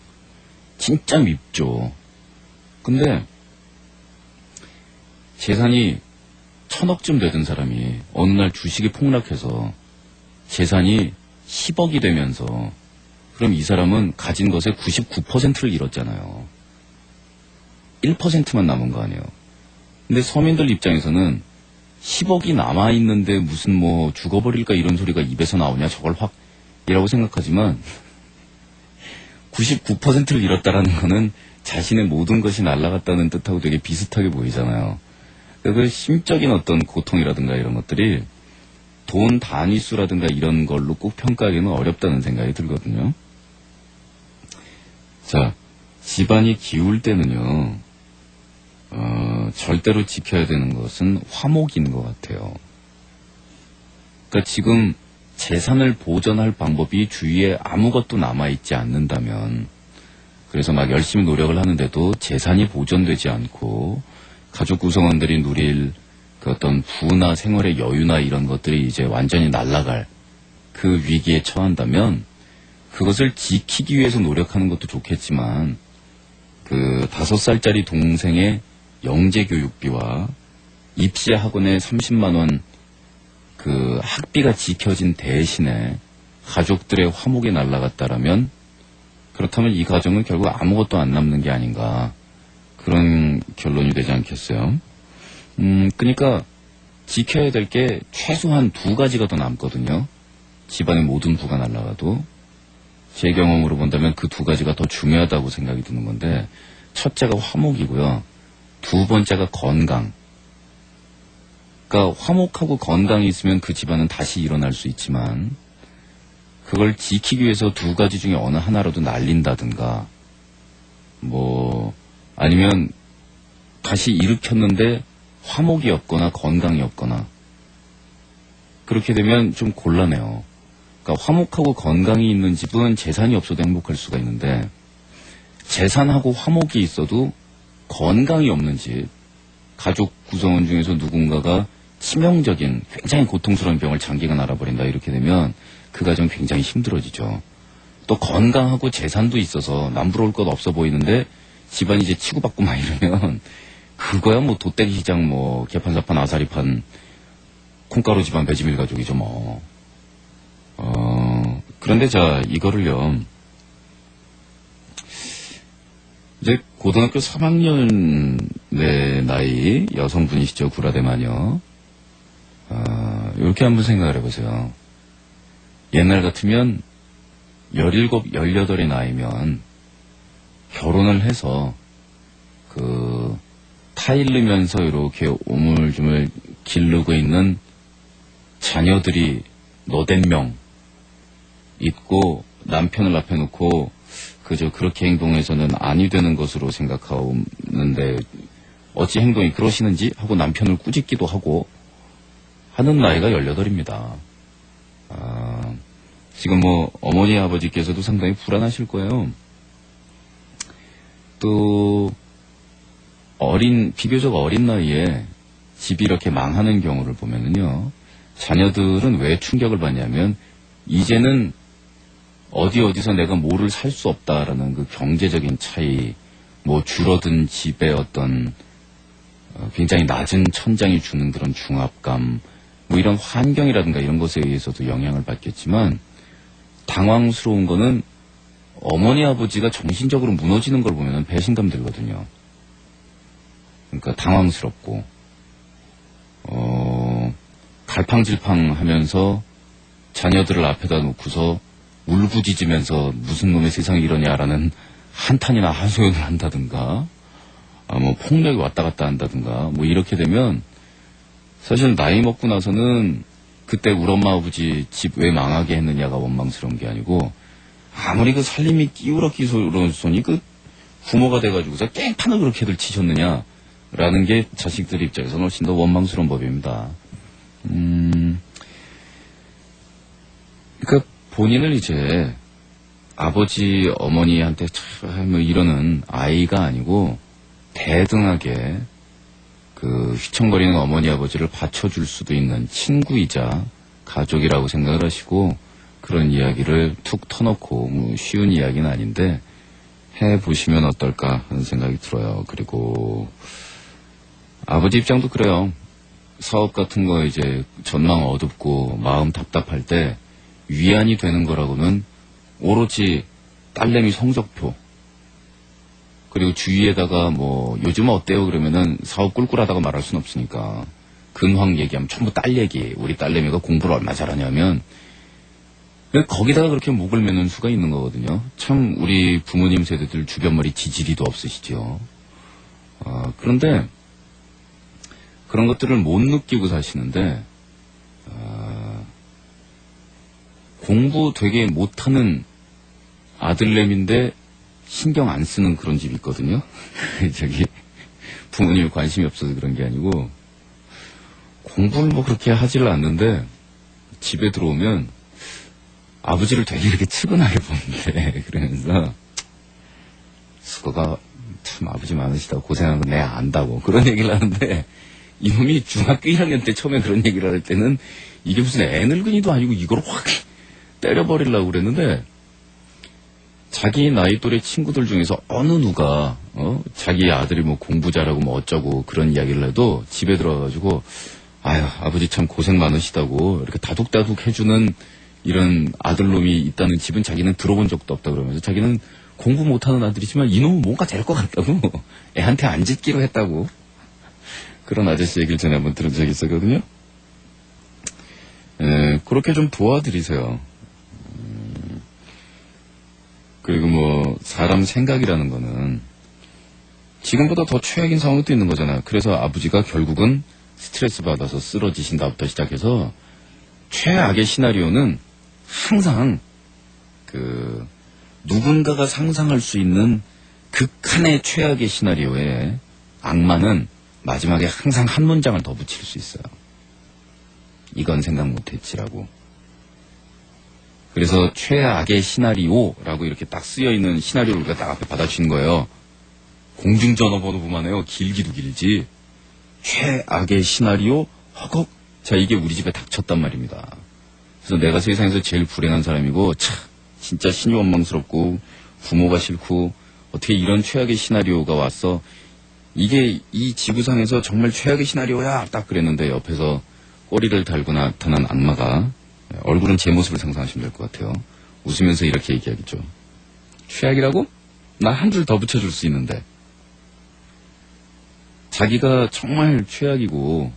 진짜 밉죠. 근데 재산이 1,000억쯤 되던 사람이 어느 날 주식이 폭락해서 재산이 10억이 되면서, 그럼 이 사람은 가진 것의 99%를 잃었잖아요. 1%만 남은 거 아니에요. 근데 서민들 입장에서는 10억이 남아있는데 무슨 뭐 죽어버릴까 이런 소리가 입에서 나오냐, 저걸 확 이라고 생각하지만 99%를 잃었다라는 거는 자신의 모든 것이 날아갔다는 뜻하고 되게 비슷하게 보이잖아요. 그래서 심적인 어떤 고통이라든가 이런 것들이 돈 단위수라든가 이런 걸로 꼭 평가하기는 어렵다는 생각이 들거든요. 자, 집안이 기울 때는요, 절대로 지켜야 되는 것은 화목인 것 같아요. 그러니까 지금 재산을 보전할 방법이 주위에 아무것도 남아있지 않는다면, 그래서 막 열심히 노력을 하는데도 재산이 보존되지 않고 가족 구성원들이 누릴 그 어떤 부나 생활의 여유나 이런 것들이 이제 완전히 날아갈 그 위기에 처한다면 그것을 지키기 위해서 노력하는 것도 좋겠지만 그 5살짜리 동생의 영재교육비와 입시 학원에 30만 원 그 학비가 지켜진 대신에 가족들의 화목이 날아갔다라면 그렇다면 이 가정은 결국 아무것도 안 남는 게 아닌가 그런 결론이 되지 않겠어요? 그러니까 지켜야 될 게 최소한 2가지가 더 남거든요. 집안의 모든 부가 날아가도 제 경험으로 본다면 그 2가지가 더 중요하다고 생각이 드는 건데 첫째가 화목이고요. 2번째가 건강. 그러니까 화목하고 건강이 있으면 그 집안은 다시 일어날 수 있지만 그걸 지키기 위해서 2가지 중에 어느 하나라도 날린다든가 뭐 아니면 다시 일으켰는데 화목이 없거나 건강이 없거나 그렇게 되면 좀 곤란해요. 그러니까 화목하고 건강이 있는 집은 재산이 없어도 행복할 수가 있는데 재산하고 화목이 있어도 건강이 없는 집, 가족 구성원 중에서 누군가가 치명적인 굉장히 고통스러운 병을 장기간 앓아버린다 이렇게 되면 그 가정 굉장히 힘들어지죠. 또 건강하고 재산도 있어서 남부러울 것 없어 보이는데 집안이 이제 치고받고 막 이러면 그거야 뭐 돗대기 시장 뭐 개판사판 아사리판 콩가루 집안 배지밀 가족이죠 뭐. 그런데 자 이거를요 이제 고등학교 3학년의 나이 여성분이시죠 구라대 마녀. 이렇게 한번 생각을 해보세요. 옛날 같으면 17, 18의 나이면 결혼을 해서 그 타일르면서 이렇게 오물주물 기르고 있는 자녀들이 너댓 명 있고 남편을 앞에 놓고 그저 그렇게 행동해서는 아니 되는 것으로 생각하는데 어찌 행동이 그러시는지 하고 남편을 꾸짖기도 하고 하는 나이가 18입니다. 지금 뭐 어머니 아버지께서도 상당히 불안하실 거예요. 또 비교적 어린 나이에 집이 이렇게 망하는 경우를 보면은요 자녀들은 왜 충격을 받냐면 이제는 어디서 내가 뭐를 살 수 없다라는 그 경제적인 차이, 뭐 줄어든 집의 어떤 굉장히 낮은 천장이 주는 그런 중압감, 뭐 이런 환경이라든가 이런 것에 의해서도 영향을 받겠지만 당황스러운 거는 어머니 아버지가 정신적으로 무너지는 걸 보면 배신감 들거든요. 그러니까 당황스럽고 갈팡질팡하면서 자녀들을 앞에다 놓고서 울부짖으면서 무슨 놈의 세상이 이러냐라는 한탄이나 하소연을 한다든가 뭐 폭력이 왔다 갔다 한다든가 뭐 이렇게 되면 사실 나이 먹고 나서는 그때 우리 엄마 아버지 집 왜 망하게 했느냐가 원망스러운 게 아니고 아무리 그 살림이 끼우러끼우러서니 그 부모가 돼가지고서 깽판을 그렇게들 치셨느냐라는 게 자식들 입장에서는 훨씬 더 원망스러운 법입니다. 그러니까 본인을 이제 아버지 어머니한테 뭐 이러는 아이가 아니고 대등하게 그 휘청거리는 어머니 아버지를 받쳐줄 수도 있는 친구이자 가족이라고 생각을 하시고 그런 이야기를 툭 터놓고 뭐 쉬운 이야기는 아닌데 해보시면 어떨까 하는 생각이 들어요. 그리고 아버지 입장도 그래요. 사업 같은 거 이제 전망 어둡고 마음 답답할 때 위안이 되는 거라고는 오로지 딸내미 성적표 그리고 주위에다가 뭐 요즘은 어때요 그러면은 사업 꿀꿀하다고 말할 순 없으니까 근황 얘기하면 전부 딸 얘기. 우리 딸내미가 공부를 얼마 잘하냐면 거기다가 그렇게 목을 매는 수가 있는 거거든요. 참 우리 부모님 세대들 주변머리 지지리도 없으시죠. 그런데 그런 것들을 못 느끼고 사시는데 공부 되게 못하는 아들내미인데 신경 안 쓰는 그런 집이 있거든요. 부모님이 관심이 없어서 그런 게 아니고 공부를 뭐 그렇게 하지를 않는데 집에 들어오면 아버지를 되게 이렇게 측은하게 보는데 그러면서 수고가 참 아버지 많으시다고 고생하는 거 내가 안다고 그런 얘기를 하는데 이놈이 중학교 1학년 때 처음에 그런 얘기를 할 때는 이게 무슨 애늙은이도 아니고 이걸 확 때려버리려고 그랬는데 자기 나이 또래 친구들 중에서 어느 누가 자기 아들이 뭐 공부 잘하고 뭐 어쩌고 그런 이야기를 해도 집에 들어가가지고 아유 아버지 참 고생 많으시다고 이렇게 다독다독 해주는 이런 아들놈이 있다는 집은 자기는 들어본 적도 없다 그러면서 자기는 공부 못하는 아들이지만 이놈은 뭔가 될 것 같다고 애한테 안 짖기로 했다고 그런 아저씨 얘기를 전에 한번 들은 적이 있었거든요. 그렇게 좀 도와드리세요. 그리고 뭐 사람 생각이라는 거는 지금보다 더 최악인 상황도 있는 거잖아요. 그래서 아버지가 결국은 스트레스 받아서 쓰러지신다부터 시작해서 최악의 시나리오는 항상 그 누군가가 상상할 수 있는 극한의 최악의 시나리오에 악마는 마지막에 항상 한 문장을 더 붙일 수 있어요. 이건 생각 못했지라고. 그래서 최악의 시나리오라고 이렇게 딱 쓰여있는 시나리오를 우리가 딱 앞에 받아주는 거예요. 공중전화번호부만 해요. 길기도 길지. 최악의 시나리오 허걱. 자, 이게 우리 집에 닥쳤단 말입니다. 그래서 내가 세상에서 제일 불행한 사람이고 참 진짜 신이 원망스럽고 부모가 싫고 어떻게 이런 최악의 시나리오가 왔어. 이게 이 지구상에서 정말 최악의 시나리오야 딱 그랬는데 옆에서 꼬리를 달고 나타난 악마가 얼굴은 제 모습을 상상하시면 될 것 같아요. 웃으면서 이렇게 얘기하겠죠. 최악이라고? 나 한 줄 더 붙여줄 수 있는데. 자기가 정말 최악이고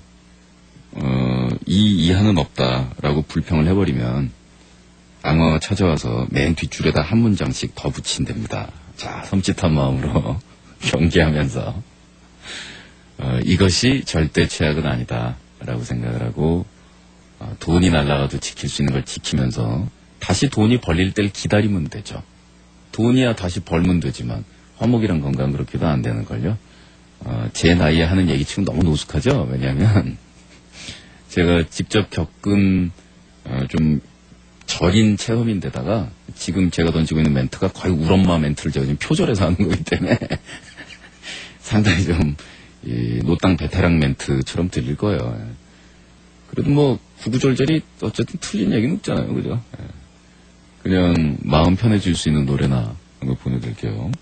이 이하는 없다라고 불평을 해버리면 악마가 찾아와서 맨 뒷줄에다 한 문장씩 더 붙인답니다. 자, 섬찟한 마음으로 경계하면서 이것이 절대 최악은 아니다라고 생각을 하고 돈이 날아가도 지킬 수 있는 걸 지키면서 다시 돈이 벌릴 때를 기다리면 되죠. 돈이야 다시 벌면 되지만 화목이란 건강은 그렇게도 안 되는걸요. 제 나이에 하는 얘기 치고 너무 노숙하죠. 왜냐하면 제가 직접 겪은 좀 절인 체험인데다가 지금 제가 던지고 있는 멘트가 거의 우리 엄마 멘트를 제가 지금 표절해서 하는 거기 때문에 상당히 좀 노땅 베테랑 멘트처럼 들릴 거예요. 그래도 뭐 구구절절이 어쨌든 틀린 얘기는 없잖아요. 그죠? 그냥 마음 편해질 수 있는 노래나 이런 거 보내드릴게요.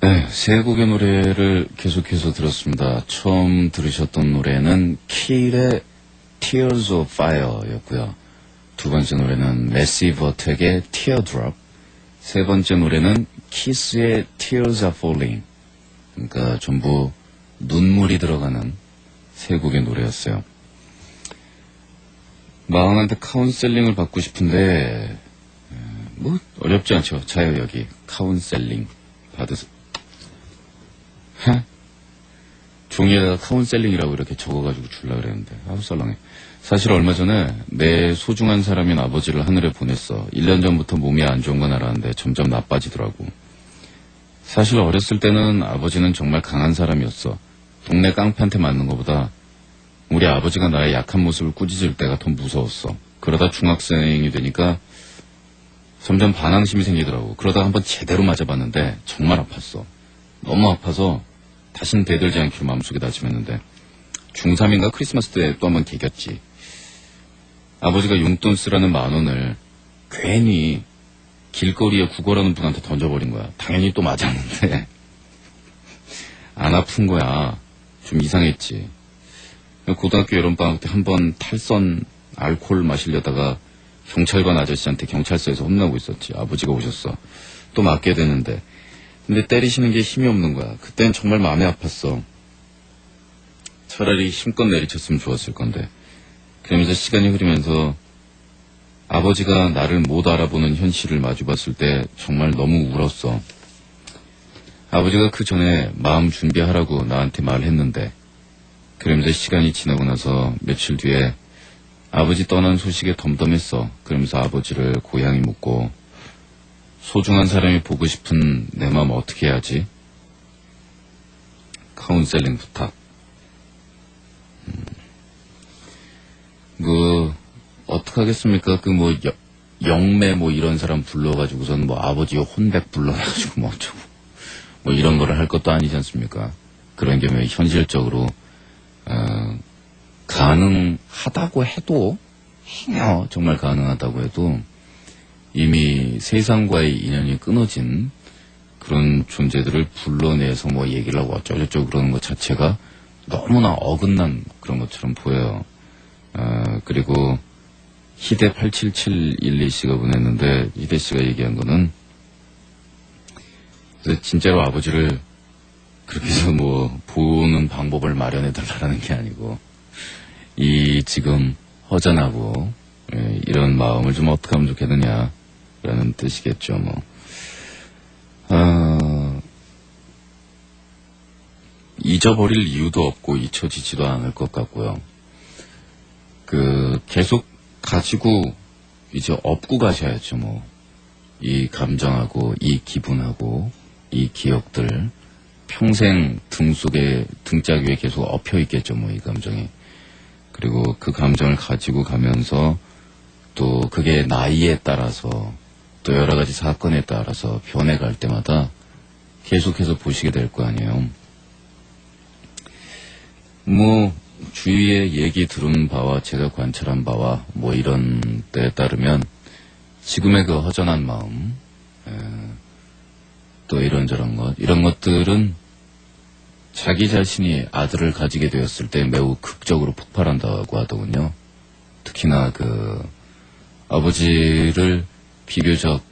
네, 세 곡의 노래를 계속해서 들었습니다. 처음 들으셨던 노래는 킬의 Tears of Fire였고요. 두 번째 노래는 Massive Attack의 Teardrop. 세 번째 노래는 키스의 Tears Are Falling. 그러니까 전부 눈물이 들어가는 세 곡의 노래였어요. 마흔한테 카운셀링을 받고 싶은데 뭐 어렵지 않죠. 자요 여기 카운셀링 받으세요. 종이에다가 카운셀링이라고 이렇게 적어가지고 주려고 그랬는데 아우 썰렁해. 사실 얼마 전에 내 소중한 사람인 아버지를 하늘에 보냈어. 1년 전부터 몸이 안 좋은 건 알았는데 점점 나빠지더라고. 사실 어렸을 때는 아버지는 정말 강한 사람이었어. 동네 깡패한테 맞는 것보다 우리 아버지가 나의 약한 모습을 꾸짖을 때가 더 무서웠어. 그러다 중학생이 되니까 점점 반항심이 생기더라고. 그러다 한번 제대로 맞아봤는데 정말 아팠어. 너무 아파서 다신 대들지 않기로 마음속에 다짐했는데 중3인가 크리스마스 때 또 한번 개겼지. 아버지가 용돈 쓰라는 10,000원을 괜히 길거리에 구걸하는 분한테 던져버린 거야. 당연히 또 맞았는데 안 아픈 거야. 좀 이상했지. 고등학교 여름방학 때 한번 탈선 알코올 마시려다가 경찰관 아저씨한테 경찰서에서 혼나고 있었지. 아버지가 오셨어. 또 맞게 되는데 근데 때리시는 게 힘이 없는 거야. 그땐 정말 마음이 아팠어. 차라리 힘껏 내리쳤으면 좋았을 건데. 그러면서 시간이 흐르면서 아버지가 나를 못 알아보는 현실을 마주봤을 때 정말 너무 울었어. 아버지가 그 전에 마음 준비하라고 나한테 말했는데 그러면서 시간이 지나고 나서 며칠 뒤에 아버지 떠난 소식에 덤덤했어. 그러면서 아버지를 고향에 묻고 소중한 사람이 보고 싶은 내 마음 어떻게 해야지? 카운셀링 부탁. 어떡하겠습니까? 영매 이런 사람 불러가지고선 아버지 혼백 불러가지고 어쩌고. 이런 거를 할 것도 아니지 않습니까? 그런 경우에 현실적으로, 가능하다고 해도, 정말 가능하다고 해도, 이미 세상과의 인연이 끊어진 그런 존재들을 불러내서 얘기를 하고 어쩌고저쩌고 그러는 것 자체가 너무나 어긋난 그런 것처럼 보여요. 그리고 희대 87712씨가 보냈는데 희대씨가 얘기한 거는 진짜로 아버지를 그렇게 해서 보는 방법을 마련해 달라는 게 아니고 이 지금 허전하고 이런 마음을 좀 어떻게 하면 좋겠느냐라는 뜻이겠죠. 잊어버릴 이유도 없고 잊혀지지도 않을 것 같고요. 계속 가지고 이제 업고 가셔야죠. 이 감정하고 이 기분하고 이 기억들 평생 등짝 위에 계속 엎여 있겠죠. 이 감정이. 그리고 그 감정을 가지고 가면서 또 그게 나이에 따라서 또 여러 가지 사건에 따라서 변해갈 때마다 계속해서 보시게 될 거 아니에요. 주위에 얘기 들은 바와 제가 관찰한 바와 이런 때에 따르면 지금의 그 허전한 마음, 또 이런저런 이런 것들은 자기 자신이 아들을 가지게 되었을 때 매우 극적으로 폭발한다고 하더군요. 특히나 아버지를 비교적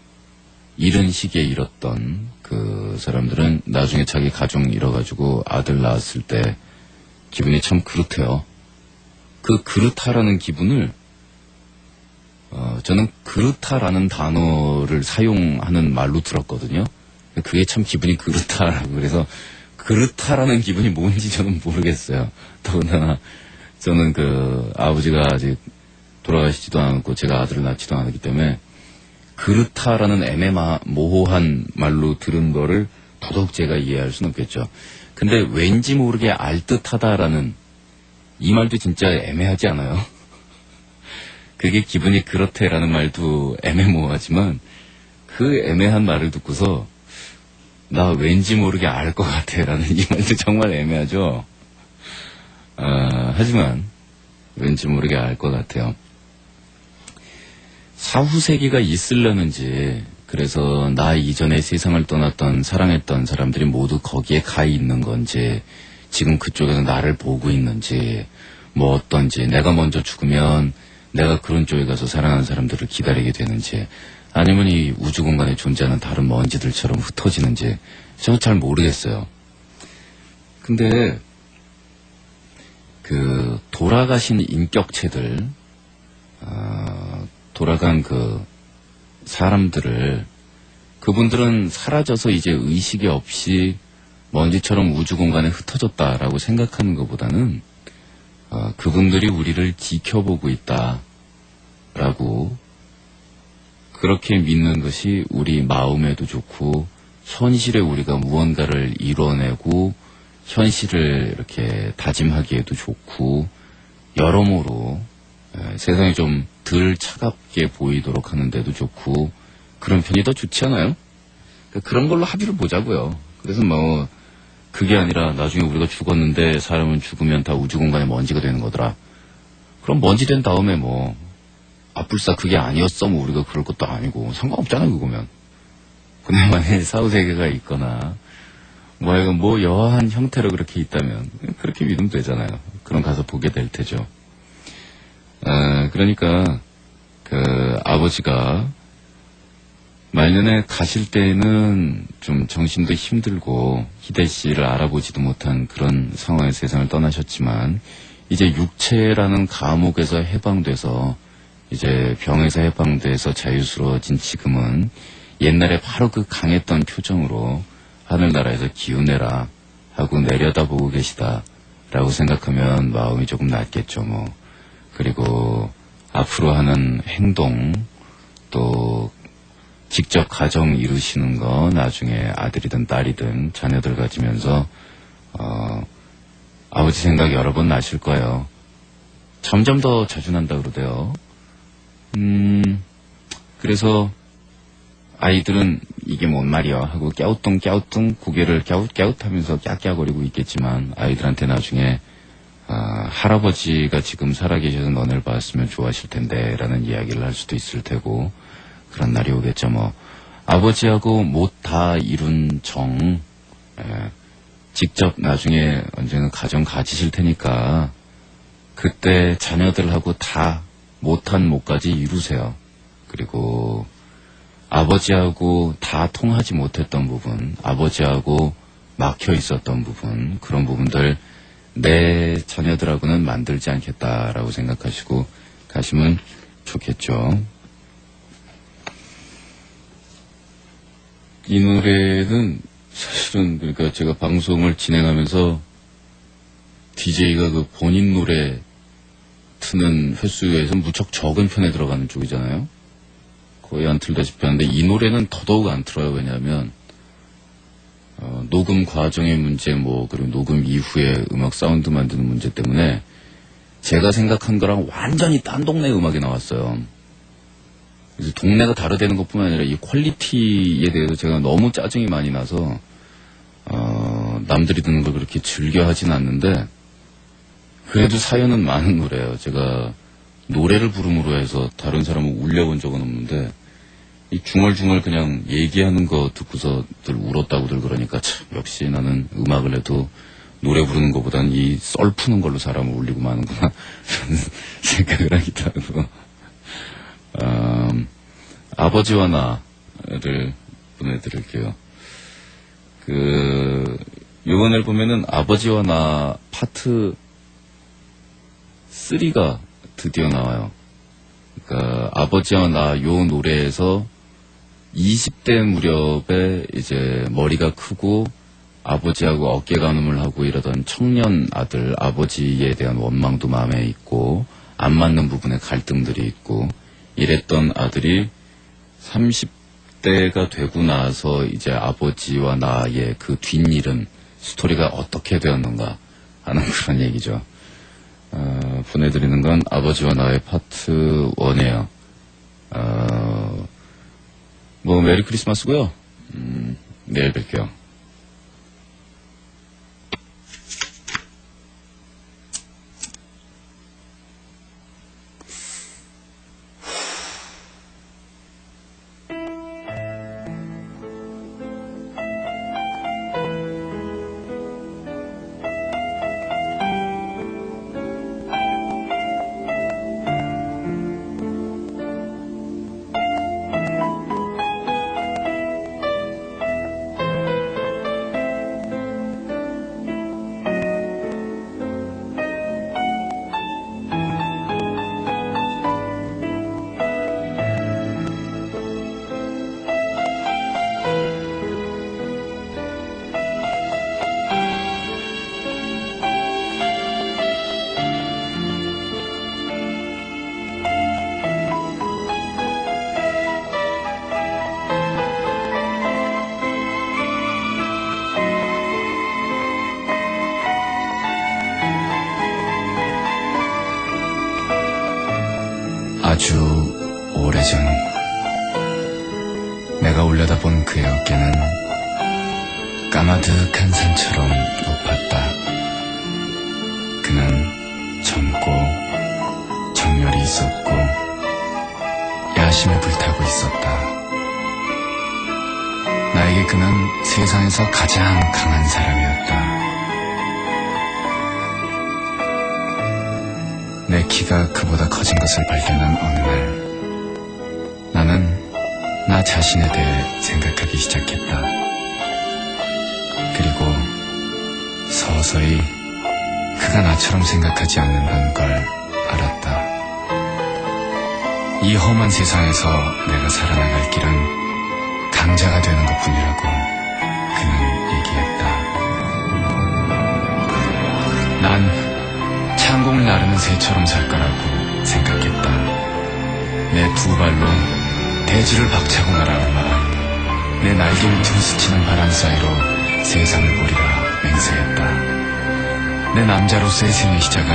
이른 시기에 잃었던 그 사람들은 나중에 자기 가정 잃어가지고 아들 낳았을 때 기분이 참 그렇대요. 그 그렇다라는 기분을 저는 그렇다라는 단어를 사용하는 말로 들었거든요. 그게 참 기분이 그렇다라고 그래서 그렇다라는 기분이 뭔지 저는 모르겠어요. 더군다나 저는 아버지가 아직 돌아가시지도 않았고 제가 아들을 낳지도 않았기 때문에 그렇다라는 애매모호한 말로 들은 거를 더더욱 제가 이해할 수는 없겠죠. 근데 왠지 모르게 알듯하다라는 이 말도 진짜 애매하지 않아요? 그게 기분이 그렇대라는 말도 애매모호하지만 그 애매한 말을 듣고서 나 왠지 모르게 알 것 같아라는 이 말도 정말 애매하죠. 하지만 왠지 모르게 알 것 같아요. 사후세계가 있으려는지 그래서 나 이전에 세상을 떠났던 사랑했던 사람들이 모두 거기에 가 있는 건지, 지금 그쪽에서 나를 보고 있는지, 뭐 어떤지, 내가 먼저 죽으면 내가 그런 쪽에 가서 사랑하는 사람들을 기다리게 되는지, 아니면 이 우주 공간에 존재하는 다른 먼지들처럼 흩어지는지, 저는 잘 모르겠어요. 근데 그 돌아가신 인격체들, 돌아간 그 사람들을, 그분들은 사라져서 이제 의식이 없이 먼지처럼 우주 공간에 흩어졌다라고 생각하는 것보다는 그분들이 우리를 지켜보고 있다라고 그렇게 믿는 것이 우리 마음에도 좋고, 현실에 우리가 무언가를 이뤄내고 현실을 이렇게 다짐하기에도 좋고, 여러모로 세상이 좀 덜 차갑게 보이도록 하는데도 좋고, 그런 편이 더 좋지 않아요? 그러니까 그런 걸로 합의를 보자고요. 그래서 뭐 그게 아니라 나중에 우리가 죽었는데 사람은 죽으면 다 우주 공간의 먼지가 되는 거더라. 그럼 먼지 된 다음에 뭐 아뿔싸 그게 아니었어 뭐 우리가 그럴 것도 아니고 상관없잖아요 그거면. 근데 만약에 사후세계가 있거나 뭐 이건 뭐 여하한 형태로 그렇게 있다면 그렇게 믿으면 되잖아요. 그럼 가서 보게 될 테죠. 그러니까 그 아버지가 말년에 가실 때는 좀 정신도 힘들고 희대 씨를 알아보지도 못한 그런 상황의 세상을 떠나셨지만, 이제 육체라는 감옥에서 해방돼서 이제 병에서 해방돼서 자유스러워진 지금은 옛날에 바로 그 강했던 표정으로 하늘나라에서 기운내라 하고 내려다보고 계시다라고 생각하면 마음이 조금 낫겠죠 뭐. 그리고 앞으로 하는 행동, 또 직접 가정 이루시는 거, 나중에 아들이든 딸이든 자녀들 가지면서 아버지 생각 여러 번 나실 거예요. 점점 더 자주 난다 그러대요. 그래서 아이들은 이게 뭔 말이야 하고 깨우뚱 고개를 갸웃갸웃하면서 깍깍거리고 있겠지만, 아이들한테 나중에 할아버지가 지금 살아계셔서 너네를 봤으면 좋아하실 텐데 라는 이야기를 할 수도 있을 테고, 그런 날이 오겠죠 뭐. 아버지하고 못 다 이룬 정, 직접 나중에 언젠가 가정 가지실 테니까 그때 자녀들하고 다 못한 못까지 이루세요. 그리고 아버지하고 다 통하지 못했던 부분, 아버지하고 막혀 있었던 부분, 그런 부분들 내 자녀들하고는 만들지 않겠다라고 생각하시고 가시면 좋겠죠. 이 노래는 사실은 그러니까 제가 방송을 진행하면서 DJ가 그 본인 노래 트는 횟수에서 무척 적은 편에 들어가는 쪽이잖아요. 거의 안 틀다시피 하는데 이 노래는 더더욱 안 틀어요. 왜냐하면 녹음 과정의 문제, 뭐 그리고 녹음 이후에 음악 사운드 만드는 문제 때문에 제가 생각한 거랑 완전히 딴 동네 음악이 나왔어요. 그래서 동네가 다르다는 것뿐만 아니라 이 퀄리티에 대해서 제가 너무 짜증이 많이 나서 남들이 듣는 걸 그렇게 즐겨 하진 않는데, 그래도 사연은 많은 노래예요. 제가 노래를 부름으로 해서 다른 사람을 울려본 적은 없는데, 이 중얼중얼 그냥 얘기하는 거 듣고서들 울었다고들 그러니까 참 역시 나는 음악을 해도 노래 부르는 것보다는 이 썰 푸는 걸로 사람을 울리고 마는구나 라는 생각을 하기도 하고. 아버지와 나를 보내드릴게요. 요번 앨범에는 아버지와 나 파트 3가 드디어 나와요. 그러니까 아버지와 나 요 노래에서 20대 무렵에 이제 머리가 크고 아버지하고 어깨 가늠을 하고 이러던 청년 아들, 아버지에 대한 원망도 마음에 있고 안 맞는 부분에 갈등들이 있고 이랬던 아들이 30대가 되고 나서 이제 아버지와 나의 그 뒷일은 스토리가 어떻게 되었는가 하는 그런 얘기죠. 보내드리는 건 아버지와 나의 파트 1이에요. 뭐 메리 크리스마스고요. 내일 뵐게요. 아주 오래전 내가 올려다본 그의 어깨는 까마득한 산처럼 높았다. 그는 젊고 정열이 있었고 야심에 불타고 있었다. 나에게 그는 세상에서 가장 강한 사람이었다. 내 키가 그보다 커진 것을 발견한 어느 날, 나는 나 자신에 대해 생각하기 시작했다. 그리고 서서히 그가 나처럼 생각하지 않는다는 걸 알았다. 이 험한 세상에서 내가 살아나갈 길은 강자가 되는 것뿐이라고 그는 얘기했다. 난 창공을 나르는 새처럼 살 거라고 생각했다. 내 두 발로 대지를 박차고 날아올라 내 날개를 들이스치는 바람 사이로 세상을 보리라 맹세했다. 내 남자로서의 생의 시작은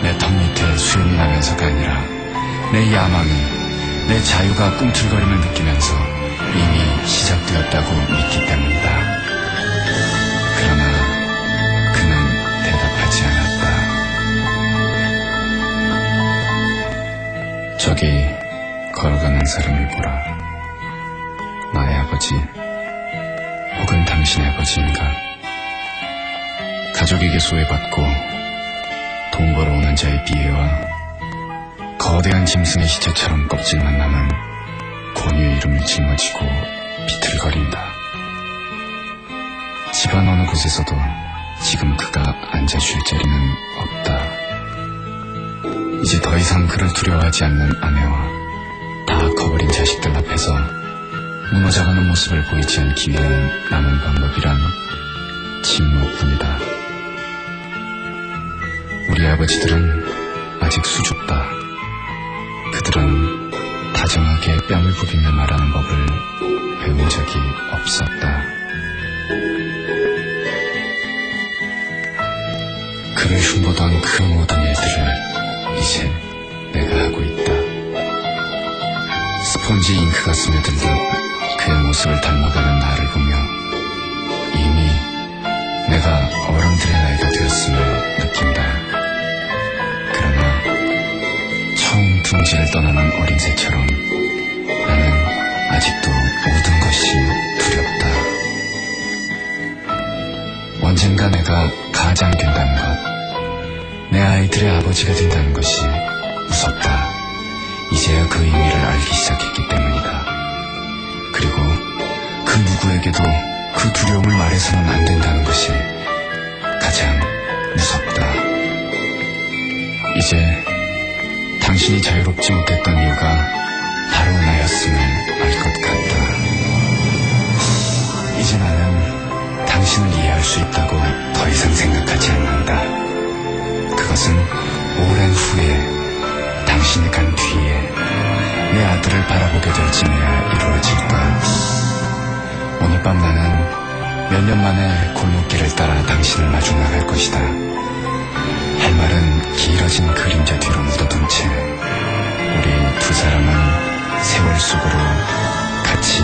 내 턱 밑에 수염이 나면서가 아니라 내 야망이, 내 자유가 꿈틀거림을 느끼면서 이미 시작되었다고 믿기 때문이다. 그러나 그는 대답하지 않았다. 저기 걸어가는 사람을 보라. 나의 아버지, 혹은 당신의 아버지인가? 가족에게 소외받고 돈 벌어오는 자의 비애와 거대한 짐승의 시체처럼 껍질만 남은 권유의 이름을 짊어지고 비틀거린다. 집안 어느 곳에서도 지금 그가 앉아쉴 자리는 없다. 이제 더 이상 그를 두려워하지 않는 아내와 다 커버린 자식들 앞에서 무너져가는 모습을 보이지 않기 위한 남은 방법이란 침묵뿐이다. 우리 아버지들은 아직 수줍다. 그들은 다정하게 뺨을 부비며 말하는 법을 배운 적이 없었다. 그를 흉보던 그 모든 일들을 이제 내가 하고 있다. 스폰지 잉크가 스며들듯 그의 모습을 닮아가는 나를 보며 이미 내가 어른들의 나이가 되었음을 느낀다. 그러나 처음 둥지를 떠나는 어린 새처럼 나는 아직도 모든 것이 두렵다. 언젠가 내가 가장 된다는 것, 내 아이들의 아버지가 된다는 것이 무섭다. 이제야 그 의미를 알기 시작했기 때문이다. 그리고 그 누구에게도 그 두려움을 말해서는 안 된다는 것이 가장 무섭다. 이제 당신이 자유롭지 못했던 이유가 바로 나였음을 알 것 같다. 이제 나는 당신을 이해할 수 있다고 더 이상 생각하지 않는다. 그것은 오랜 후에 당신이 간 뒤에 내 아들을 바라보게 될 즈음에야 이루어질까. 오늘 밤 나는 몇 년 만에 골목길을 따라 당신을 마주 나갈 것이다. 할 말은 길어진 그림자 뒤로 묻어둔 채 우리 두 사람은 세월 속으로 같이